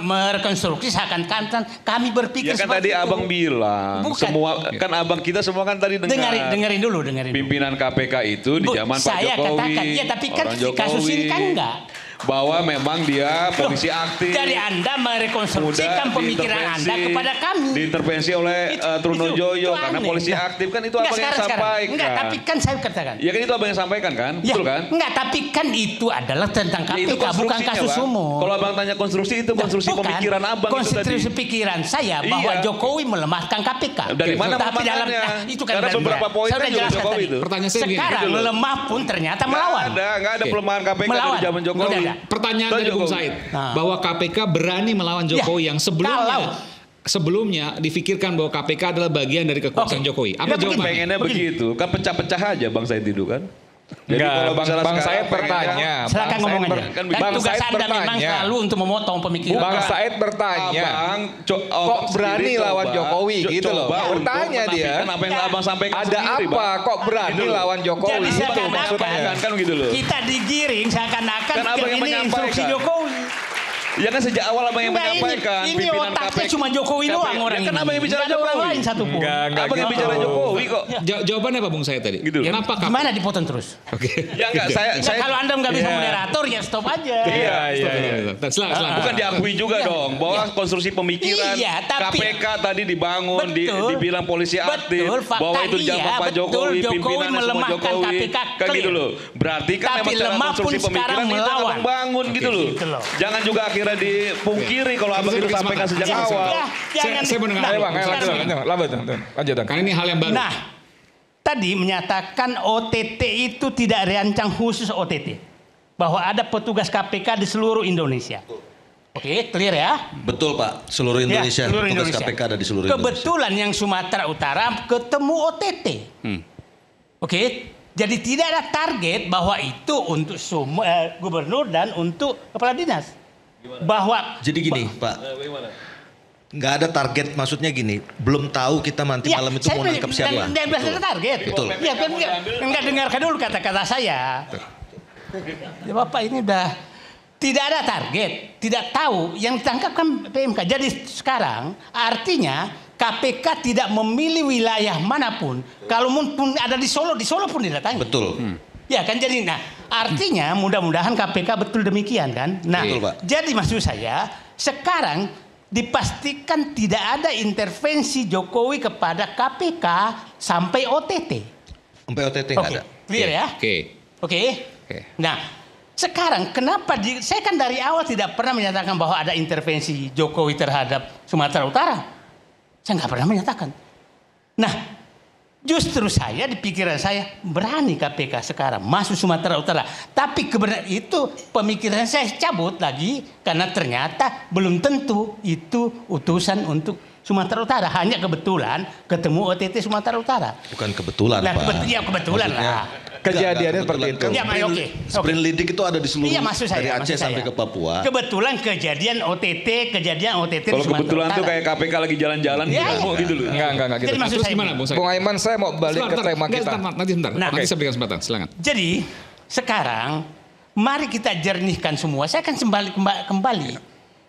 merekonstruksi seakan-akan kami berpikir ya kan tadi itu. Abang bilang semua kan abang kita semua kan tadi dengerin dulu. Pimpinan KPK itu di zaman Pak Saya Jokowi. katakan, ya tapi kan kasus ini kan enggak. Bahwa memang dia polisi aktif. Jadi Anda merekonstruksikan pemikiran Anda kepada kami. Diintervensi oleh Trunojoyo karena polisi aktif kan itu abang yang sampaikan. Enggak, tapi kan saya katakan. Ya kan itu abang yang sampaikan kan, Ya, betul kan? enggak, tapi kan itu adalah tentang Ya, itu KPK, bukan konstruksinya, kasus Bang. umum. Kalau abang tanya konstruksi itu konstruksi Bukan. pemikiran abang konstruksi itu tadi. pikiran saya bahwa Iya. Jokowi melemahkan KPK. Dari mana Tapi melemahkannya? itu kan Karena dari beberapa poin saya kan udah juga jelaskan Jokowi tadi. itu. Pertanyaan saya begini, Sekarang gitu loh. lemah pun ternyata melawan. Nggak ada pelemahan KPK Melawan. dari zaman Jokowi. Udah ada. Pertanyaan dari Bung Said, Nah. bahwa KPK berani melawan Jokowi Ya, yang sebelumnya difikirkan bahwa KPK adalah bagian dari kekuasaan Oke. Jokowi. Ya, Apa begini. jawabannya? Pengennya begitu, kan pecah-pecah aja Bang Said itu kan. Jadi kalau Bang Said bertanya. Silakan ngomong aja. Kan tugas Anda memang selalu untuk memotong pemikiran. Bang Said bertanya. Kok berani lawan Jokowi gitu loh. Bertanya dia. Apa yang Abang sampaikan ada apa kok berani lawan Jokowi gitu maksudnya. Kan gitu loh. Kita digiring seakan-akan ini instruksi Jokowi. Ya kan sejak awal Abang yang menyampaikan ini otaknya KPK. cuma Jokowi doang orang ini. Kenapa yang bicara Jokowi? Orang lain satu pun. Abang yang bicara Jokowi kok. Jawabannya apa Bung saya tadi? Gitu. Kenapa Gimana dipotong terus? Oke. Ya enggak, saya kalau Anda nggak bisa moderator ya stop aja. Iya. Silakan. Bukan diakui juga dong bahwa konstruksi pemikiran KPK tadi dibangun, dibilang polisi aktif, bahwa itu zaman Pak Jokowi, pimpinannya semua Jokowi. Kan gitu loh. Berarti kan memang cara konstruksi pemikiran itu Abang bangun gitu loh. Jangan juga akhirnya dipungkiri kalau Abang itu sampaikan sejak awal. Saya mendengar. Ayo Bang, lanjut. Karena ini hal yang baru. Nah, tadi menyatakan OTT itu tidak rancang khusus OTT. Bahwa ada petugas KPK di seluruh Indonesia. Oke, clear ya? Betul Pak, seluruh Indonesia. Seluruh petugas Indonesia. KPK ada di seluruh Indonesia. Kebetulan yang Sumatera Utara ketemu OTT. Oke, jadi tidak ada target bahwa itu untuk gubernur dan untuk kepala dinas. Bahwa jadi gini Pak, nggak ada target, maksudnya gini, belum tahu kita nanti malam itu mau nangkap siapa. Tidak ada target. Betul. Ya, enggak dengarkan dulu kata-kata saya. Ya, Bapak ini udah tidak ada target, tidak tahu yang ditangkap kan PMK. Jadi sekarang artinya KPK tidak memilih wilayah manapun. Kalau pun ada di Solo pun didatangi. Betul. Ya kan, jadi artinya mudah-mudahan KPK betul demikian kan. Nah, betul, Pak. Jadi maksud saya sekarang dipastikan tidak ada intervensi Jokowi kepada KPK sampai OTT. Sampai OTT nggak ada. Clear ya? Oke. Nah, sekarang kenapa saya kan dari awal tidak pernah menyatakan bahwa ada intervensi Jokowi terhadap Sumatera Utara. Saya nggak pernah menyatakan. Nah, justru saya di pikiran saya berani KPK sekarang masuk Sumatera Utara. Tapi kebenaran itu pemikiran saya cabut lagi karena ternyata belum tentu itu utusan untuk Sumatera Utara. Hanya kebetulan ketemu OTT Sumatera Utara. Bukan kebetulan Pak. Kebetulan lah. Kejadiannya seperti itu. Ya, Sprint lidik itu ada di seluruh dari Aceh sampai ke Papua. Kebetulan kejadian OTT kalau kebetulan tuh kayak KPK lagi jalan-jalan gitu loh. Enggak gitu. Jadi maksud saya gimana, Bung Aiman, saya mau balik ke tema kita. Nanti saya berikan kesempatan, silakan. Jadi sekarang mari kita jernihkan semua. Saya akan kembali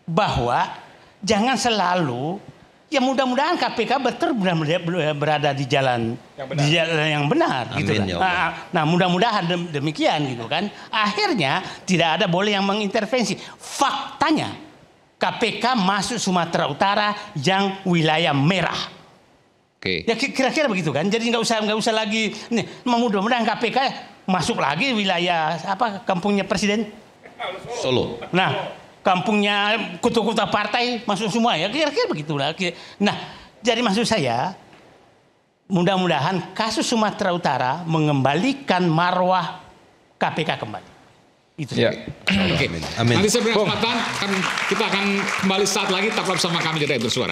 bahwa jangan selalu, ya mudah-mudahan KPK betul berada di jalan yang benar. Amin, gitu kan. ya Nah mudah-mudahan demikian gitu kan. Akhirnya tidak ada boleh yang mengintervensi. Faktanya KPK masuk Sumatera Utara yang wilayah merah. Ya kira-kira begitu kan. Jadi nggak usah lagi. Nih, mudah-mudahan KPK masuk lagi wilayah kampungnya Presiden Solo. Nah, kampungnya kota-kota partai masuk semua ya, kira-kira begitulah. Nah, jadi maksud saya mudah-mudahan kasus Sumatera Utara mengembalikan marwah KPK kembali. Itu. Ya. Oke. Amin. Nanti saya beri kesempatan, kita akan kembali saat lagi, tetaplah bersama kami Jeda Bersuara.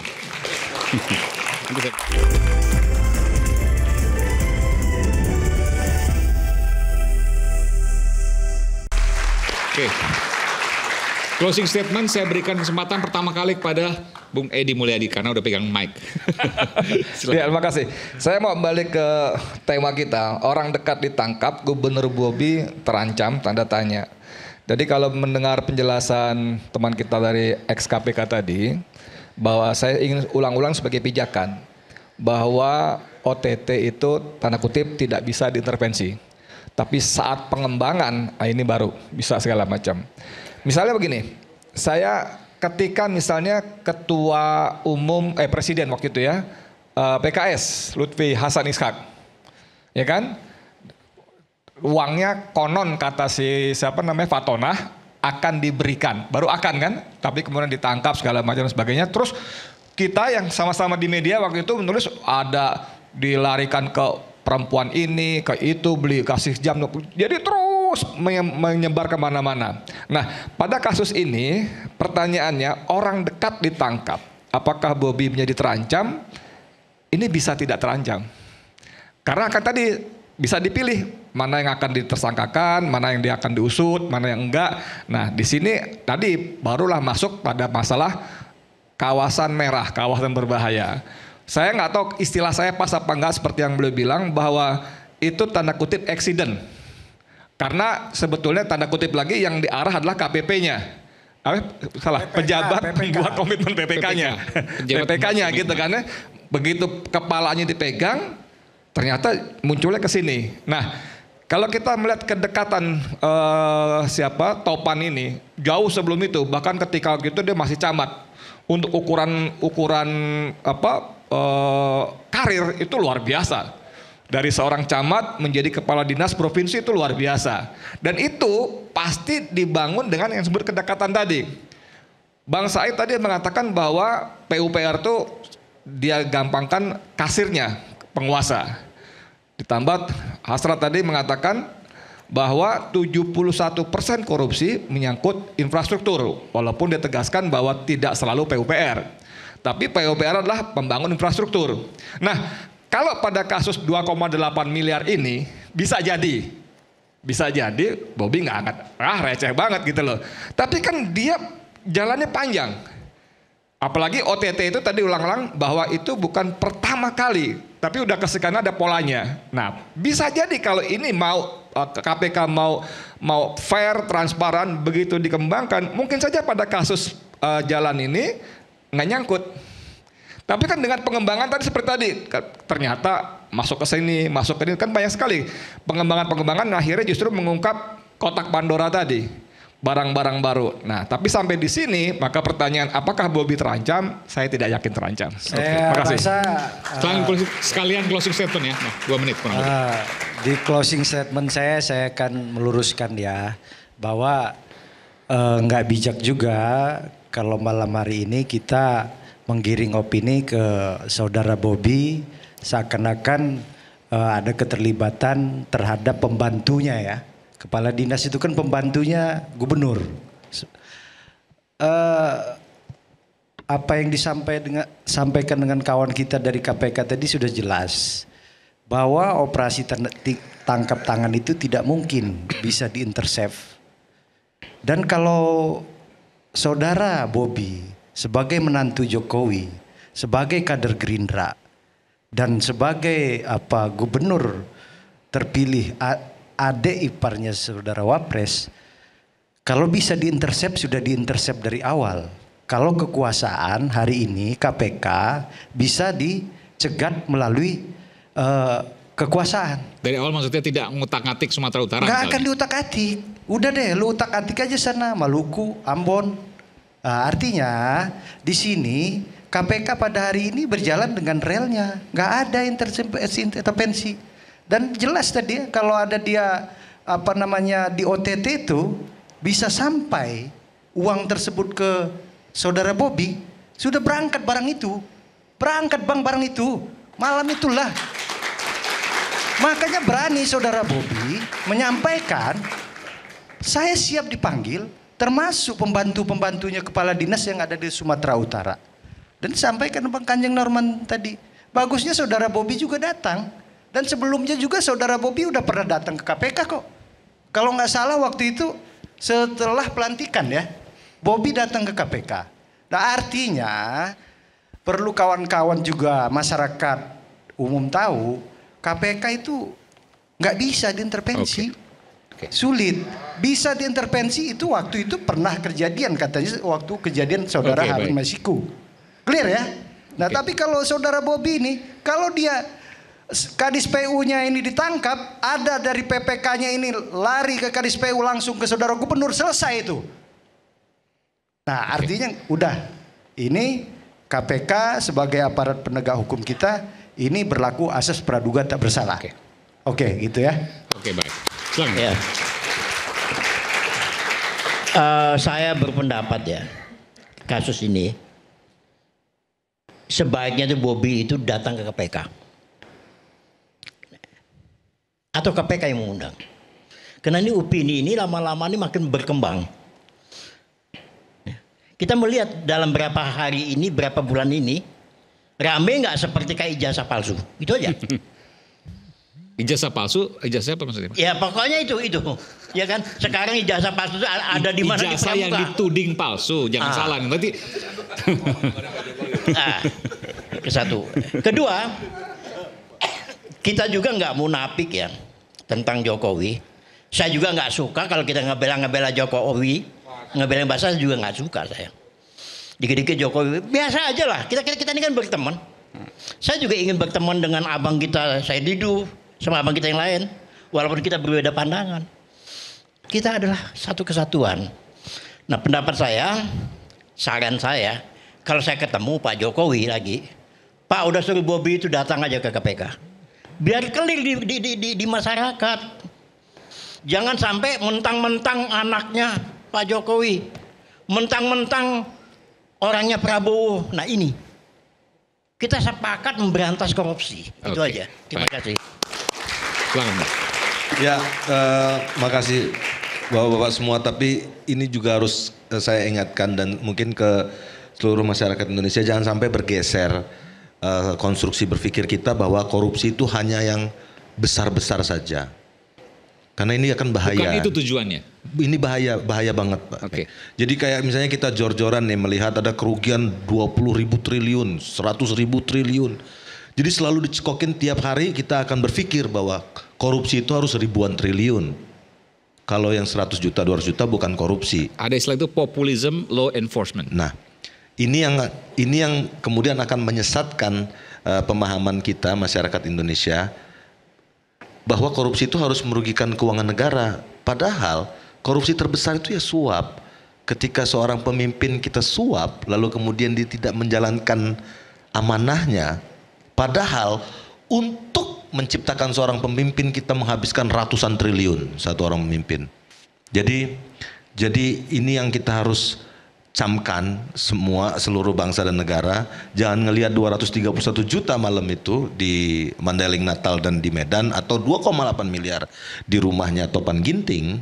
Oke. Closing statement saya berikan kesempatan pertama kali kepada Bung Edi Mulyadi karena udah pegang mic. Ya, terima kasih. Saya mau balik ke tema kita. Orang dekat ditangkap, Gubernur Bobi terancam, tanda tanya. Jadi kalau mendengar penjelasan teman kita dari ex-KPK tadi, bahwa saya ingin ulang-ulang sebagai pijakan, bahwa OTT itu tanda kutip tidak bisa diintervensi. Tapi saat pengembangan, ini baru bisa segala macam. Misalnya begini, saya ketika misalnya ketua umum presiden waktu itu ya PKS Lutfi Hasan Ishak, ya kan, uangnya konon kata Fatonah akan diberikan, baru akan kan, tapi kemudian ditangkap segala macam dan sebagainya. Terus kita yang sama-sama di media waktu itu menulis ada dilarikan ke perempuan ini, ke itu, beli kasih jam, jadi terus menyebar kemana-mana. Nah, pada kasus ini pertanyaannya, orang dekat ditangkap, apakah Bobi menjadi terancam? Ini bisa tidak terancam, karena kan tadi bisa dipilih mana yang akan ditersangkakan, mana yang dia akan diusut, mana yang enggak. Nah, di sini tadi barulah masuk pada masalah kawasan merah, kawasan berbahaya. Saya nggak tahu istilah saya pas apa enggak, seperti yang beliau bilang bahwa itu tanda kutip accident. Karena sebetulnya tanda kutip lagi yang diarah adalah KPP-nya. Pejabat membuat komitmen PPK-nya. PPK-nya gitu kan ya. Begitu kepalanya dipegang, ternyata munculnya ke sini. Nah, kalau kita melihat kedekatan Topan ini jauh sebelum itu, bahkan ketika gitu dia masih camat. Untuk ukuran karir itu luar biasa. Dari seorang camat menjadi kepala dinas provinsi itu luar biasa. Dan itu pasti dibangun dengan yang disebut kedekatan tadi. Bang Said tadi mengatakan bahwa PUPR itu dia gampangkan kasirnya, penguasa. Ditambah Hasrat tadi mengatakan bahwa 71% korupsi menyangkut infrastruktur. Walaupun dia tegaskan bahwa tidak selalu PUPR. Tapi PUPR adalah pembangun infrastruktur. Nah, kalau pada kasus 2,8 miliar ini bisa jadi Bobi nggak angkat, receh banget gitu loh. Tapi kan dia jalannya panjang. Apalagi OTT itu tadi ulang-ulang bahwa itu bukan pertama kali, tapi udah kesekian ada polanya. Nah, bisa jadi kalau ini mau KPK mau fair, transparan, begitu dikembangkan, mungkin saja pada kasus jalan ini nggak nyangkut. Tapi kan dengan pengembangan tadi seperti tadi, ternyata masuk ke sini, masuk ke ini, kan banyak sekali pengembangan akhirnya justru mengungkap kotak Pandora tadi, barang-barang baru. Nah, tapi sampai di sini maka pertanyaan apakah Bobi terancam? Saya tidak yakin terancam. Terima kasih. Sekalian closing statement ya, 2 menit. Di closing statement saya akan meluruskan ya bahwa nggak bijak juga kalau malam hari ini kita menggiring opini ke saudara Bobi seakan-akan ada keterlibatan terhadap pembantunya ya. Kepala dinas itu kan pembantunya gubernur. Apa yang disampaikan dengan kawan kita dari KPK tadi sudah jelas. Bahwa operasi tangkap tangan itu tidak mungkin bisa diintercept. Dan kalau saudara Bobi sebagai menantu Jokowi, sebagai kader Gerindra, dan sebagai gubernur terpilih adik iparnya saudara Wapres, kalau bisa diintercept sudah diintercept dari awal. Kalau kekuasaan hari ini KPK bisa dicegat melalui kekuasaan. Dari awal maksudnya tidak ngutak-ngatik Sumatera Utara? Nggak akan diutak-atik. Udah deh, lu utak-atik aja sana, Maluku, Ambon. Artinya di sini KPK pada hari ini berjalan dengan relnya, nggak ada intervensi. Dan jelas tadi kalau ada dia di OTT itu bisa sampai uang tersebut ke saudara Bobi, sudah berangkat barang itu, barang itu malam itulah. Makanya berani saudara Bobi menyampaikan saya siap dipanggil. Termasuk pembantu-pembantunya kepala dinas yang ada di Sumatera Utara. Dan disampaikan Bang Kanjeng Norman tadi. Bagusnya saudara Bobi juga datang. Dan sebelumnya juga saudara Bobi udah pernah datang ke KPK kok. Kalau nggak salah waktu itu setelah pelantikan ya. Bobi datang ke KPK. Nah artinya perlu kawan-kawan juga masyarakat umum tahu. KPK itu nggak bisa diintervensi. Sulit. Bisa diintervensi itu waktu itu pernah kejadian katanya waktu kejadian saudara Harun Masiku. Clear ya? Nah tapi kalau saudara Bobi ini, kalau dia Kadis PU-nya ini ditangkap, ada dari PPK-nya ini lari ke Kadis PU langsung ke saudara gubernur, selesai itu. Nah artinya udah, ini KPK sebagai aparat penegak hukum kita, ini berlaku asas praduga tak bersalah. Oke, gitu ya. Oke, baik. Silakan. Ya. Saya berpendapat ya, kasus ini sebaiknya tuh Bobi itu datang ke KPK atau KPK yang mengundang. Karena ini opini ini lama-lama ini makin berkembang. Kita melihat dalam berapa hari ini, berapa bulan ini, rame nggak seperti kayak ijazah palsu, itu aja. Ijazah palsu, ijazah apa maksudnya? Ya pokoknya itu. Ya kan, sekarang ijazah palsu itu ada di mana? Ijazah yang dituding palsu, jangan salah. Nanti. Kesatu. Kedua, kita juga nggak munafik ya tentang Jokowi. Saya juga nggak suka kalau kita ngebela Jokowi, ngebela bahasa juga nggak suka saya. Dikit-dikit Jokowi, biasa aja lah. Kita ini kan berteman. Saya juga ingin berteman dengan abang kita, saya Didu, sama abang kita yang lain. Walaupun kita berbeda pandangan. Kita adalah satu kesatuan. Nah pendapat saya, saran saya, kalau saya ketemu Pak Jokowi lagi, Pak udah suruh Bobi itu datang aja ke KPK. Biar clear di masyarakat. Jangan sampai mentang-mentang anaknya Pak Jokowi, mentang-mentang orangnya Prabowo. Nah ini, kita sepakat memberantas korupsi. Itu aja. Terima kasih. Selamat. Ya, makasih bapak-bapak semua. Tapi ini juga harus saya ingatkan dan mungkin ke seluruh masyarakat Indonesia, jangan sampai bergeser konstruksi berpikir kita bahwa korupsi itu hanya yang besar-besar saja. Karena ini akan bahaya. Bukan itu tujuannya. Ini bahaya banget, Pak. Oke. Jadi kayak misalnya kita jor-joran nih melihat ada kerugian 20.000 triliun, 100.000 triliun. Jadi selalu dicekokin tiap hari kita akan berpikir bahwa korupsi itu harus ribuan triliun. Kalau yang 100 juta, 200 juta bukan korupsi. Ada istilah itu populism law enforcement. Nah, ini yang kemudian akan menyesatkan pemahaman kita masyarakat Indonesia bahwa korupsi itu harus merugikan keuangan negara. Padahal korupsi terbesar itu ya suap. Ketika seorang pemimpin kita suap, lalu kemudian dia tidak menjalankan amanahnya. Padahal untuk menciptakan seorang pemimpin kita menghabiskan ratusan triliun satu orang pemimpin. Jadi ini yang kita harus camkan seluruh bangsa dan negara. Jangan ngelihat 231 juta malam itu di Mandailing Natal dan di Medan atau 2,8 miliar di rumahnya Topan Ginting,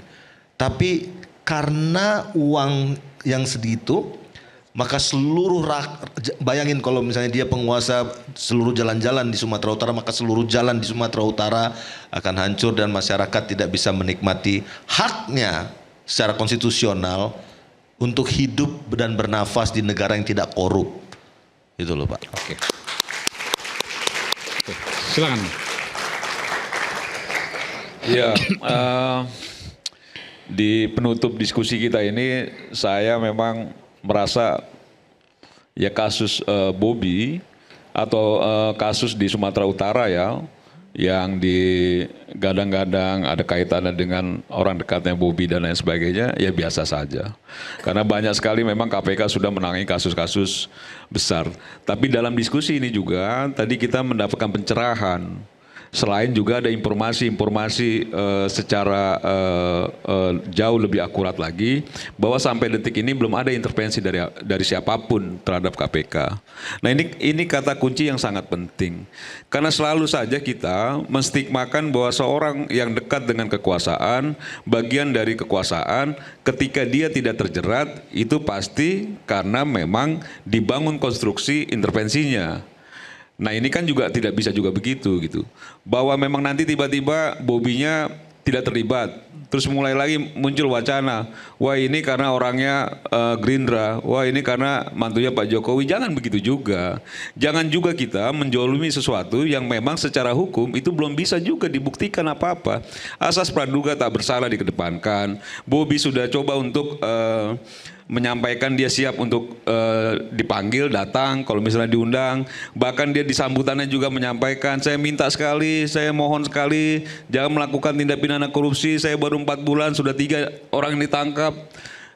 tapi karena uang yang segitu maka bayangin kalau misalnya dia penguasa seluruh jalan-jalan di Sumatera Utara, maka seluruh jalan di Sumatera Utara akan hancur dan masyarakat tidak bisa menikmati haknya secara konstitusional untuk hidup dan bernafas di negara yang tidak korup. Itu loh Pak. Oke. Silakan. Ya, di penutup diskusi kita ini saya memang merasa ya kasus Bobi atau kasus di Sumatera Utara ya, yang digadang-gadang ada kaitannya dengan orang dekatnya Bobi dan lain sebagainya, ya biasa saja. Karena banyak sekali memang KPK sudah menangani kasus-kasus besar. Tapi dalam diskusi ini juga tadi kita mendapatkan pencerahan. Selain juga ada informasi-informasi secara jauh lebih akurat lagi bahwa sampai detik ini belum ada intervensi dari siapapun terhadap KPK. Nah ini kata kunci yang sangat penting karena selalu saja kita menstigmakan bahwa seorang yang dekat dengan kekuasaan, bagian dari kekuasaan, ketika dia tidak terjerat itu pasti karena memang dibangun konstruksi intervensinya. Nah ini kan juga tidak bisa juga begitu gitu. Bahwa memang nanti tiba-tiba Bobinya tidak terlibat. Terus mulai lagi muncul wacana, wah ini karena orangnya Gerindra, wah ini karena mantunya Pak Jokowi. Jangan begitu juga. Jangan juga kita menjolimi sesuatu yang memang secara hukum itu belum bisa juga dibuktikan apa-apa. Asas praduga tak bersalah dikedepankan. Bobi sudah coba untuk menyampaikan dia siap untuk dipanggil, datang kalau misalnya diundang. Bahkan dia di sambutannya juga menyampaikan, saya minta sekali, saya mohon sekali jangan melakukan tindak pidana korupsi, saya baru 4 bulan sudah 3 orang yang ditangkap.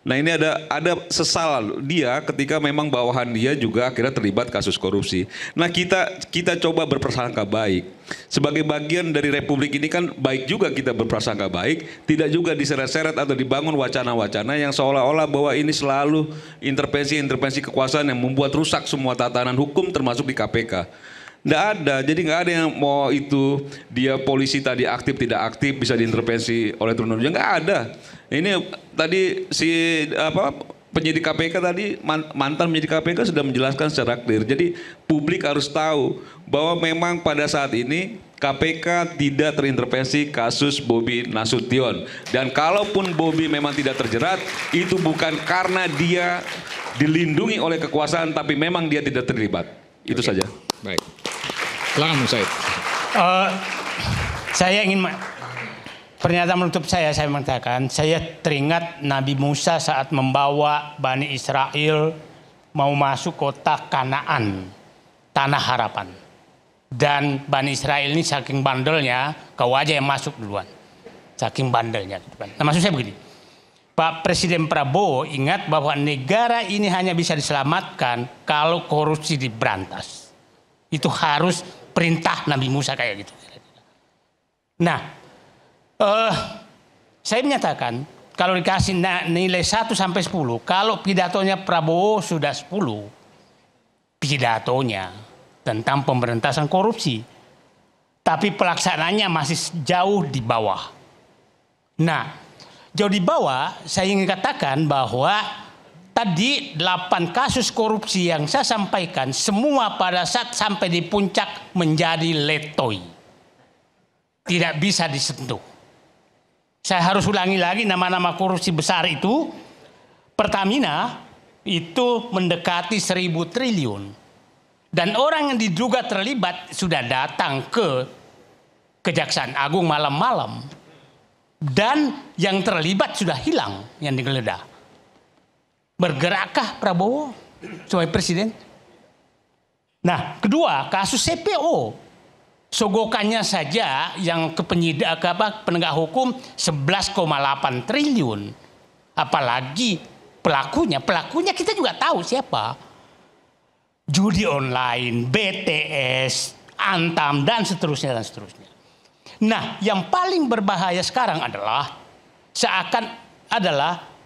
Nah ini ada sesal dia ketika memang bawahan dia juga akhirnya terlibat kasus korupsi. Nah kita coba berprasangka baik. Sebagai bagian dari republik ini kan baik juga kita berprasangka baik, tidak juga diseret-seret atau dibangun wacana-wacana yang seolah-olah bahwa ini selalu intervensi kekuasaan yang membuat rusak semua tatanan hukum termasuk di KPK. Nggak ada, jadi nggak ada yang mau itu dia polisi tadi aktif tidak aktif bisa diintervensi oleh turun hujan, nggak ada. Ini tadi penyidik KPK tadi, mantan penyidik KPK sudah menjelaskan secara clear. Jadi publik harus tahu bahwa memang pada saat ini KPK tidak terintervensi kasus Bobi Nasution. Dan kalaupun Bobi memang tidak terjerat, itu bukan karena dia dilindungi oleh kekuasaan, tapi memang dia tidak terlibat. Itu saja. Baik. Silakan Bung Said. Saya ingin pernyataan menutup saya mengatakan, saya teringat Nabi Musa saat membawa Bani Israel mau masuk kota Kanaan, tanah harapan. Dan Bani Israel ini saking bandelnya, kau aja yang masuk duluan. Saking bandelnya. Nah, maksud saya begini, Pak Presiden Prabowo ingat bahwa negara ini hanya bisa diselamatkan kalau korupsi diberantas. Itu harus perintah Nabi Musa kayak gitu. Nah, saya menyatakan kalau dikasih nilai 1 sampai 10, kalau pidatonya Prabowo sudah 10, pidatonya tentang pemberantasan korupsi, tapi pelaksanaannya masih jauh di bawah. Nah, jauh di bawah, saya ingin katakan bahwa tadi 8 kasus korupsi yang saya sampaikan, semua pada saat sampai di puncak menjadi letoy. Tidak bisa disentuh. Saya harus ulangi lagi nama-nama korupsi besar itu. Pertamina itu mendekati 1.000 triliun. Dan orang yang diduga terlibat sudah datang ke Kejaksaan Agung malam-malam. Dan yang terlibat sudah hilang yang digeledah. Bergerakkah Prabowo sebagai presiden? Nah, kedua, kasus CPO. Sogokannya saja yang ke penegak hukum 11,8 triliun. Apalagi pelakunya kita juga tahu siapa. Judi online, BTS, Antam, dan seterusnya. Nah, yang paling berbahaya sekarang adalah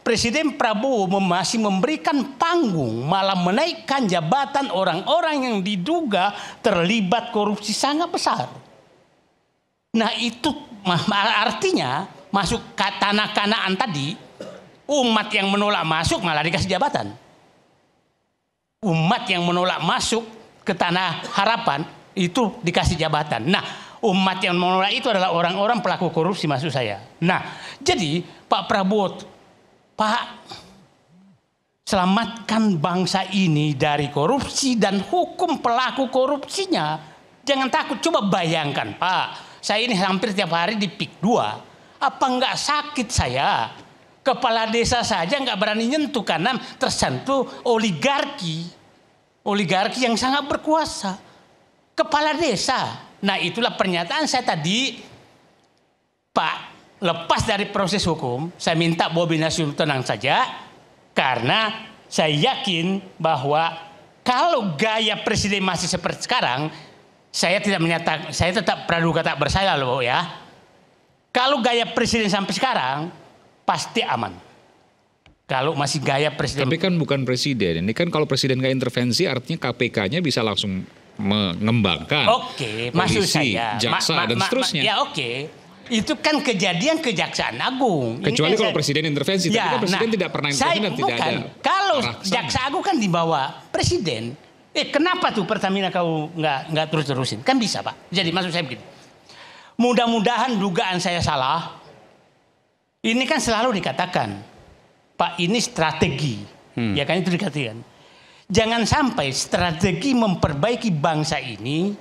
Presiden Prabowo masih memberikan panggung, malah menaikkan jabatan orang-orang yang diduga terlibat korupsi sangat besar. Nah, itu artinya masuk ke tanah Kanaan tadi, umat yang menolak masuk malah dikasih jabatan. Umat yang menolak masuk ke tanah harapan itu dikasih jabatan. Nah, umat yang menolak itu adalah orang-orang pelaku korupsi maksud saya. Nah, jadi Pak Prabowo, Pak, selamatkan bangsa ini dari korupsi dan hukum pelaku korupsinya. Jangan takut, coba bayangkan Pak, saya ini hampir tiap hari di PIK 2. Apa enggak sakit saya? Kepala desa saja enggak berani nyentuh karena tersentuh oligarki yang sangat berkuasa. Kepala desa. Nah, itulah pernyataan saya tadi, Pak, lepas dari proses hukum, saya minta Bobi Nasution tenang saja, karena saya yakin bahwa kalau gaya presiden masih seperti sekarang, saya tetap praduga tak bersalah loh ya. Kalau gaya presiden sampai sekarang, pasti aman. Kalau masih gaya presiden. Tapi kan bukan presiden. Ini kan kalau presiden nggak intervensi, artinya KPK-nya bisa langsung mengembangkan. Oke, maksud saya. Jaksa dan seterusnya. Ya oke. Itu kan kejadian Kejaksaan Agung. Kecuali kalau presiden intervensi, tapi kan presiden tidak pernah intervensi dan tidak ada. Kalau Jaksa Agung kan di bawah presiden. Kenapa tuh Pertamina kau nggak terus-terusin? Kan bisa Pak. Jadi maksud saya begini. Mudah-mudahan dugaan saya salah. Ini kan selalu dikatakan, Pak, ini strategi. Ya kan itu dikatakan. Jangan sampai strategi memperbaiki bangsa ini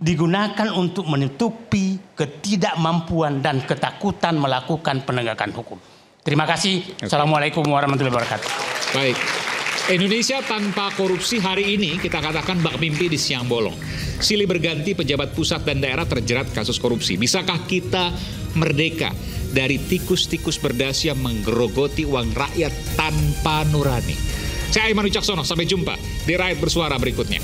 digunakan untuk menutupi ketidakmampuan dan ketakutan melakukan penegakan hukum. Terima kasih. Assalamualaikum warahmatullahi wabarakatuh. Baik. Indonesia tanpa korupsi hari ini kita katakan bak mimpi di siang bolong. Silih berganti pejabat pusat dan daerah terjerat kasus korupsi. Bisakah kita merdeka dari tikus-tikus berdasi yang menggerogoti uang rakyat tanpa nurani? Saya Aiman Wicaksono, sampai jumpa di Rakyat Bersuara berikutnya.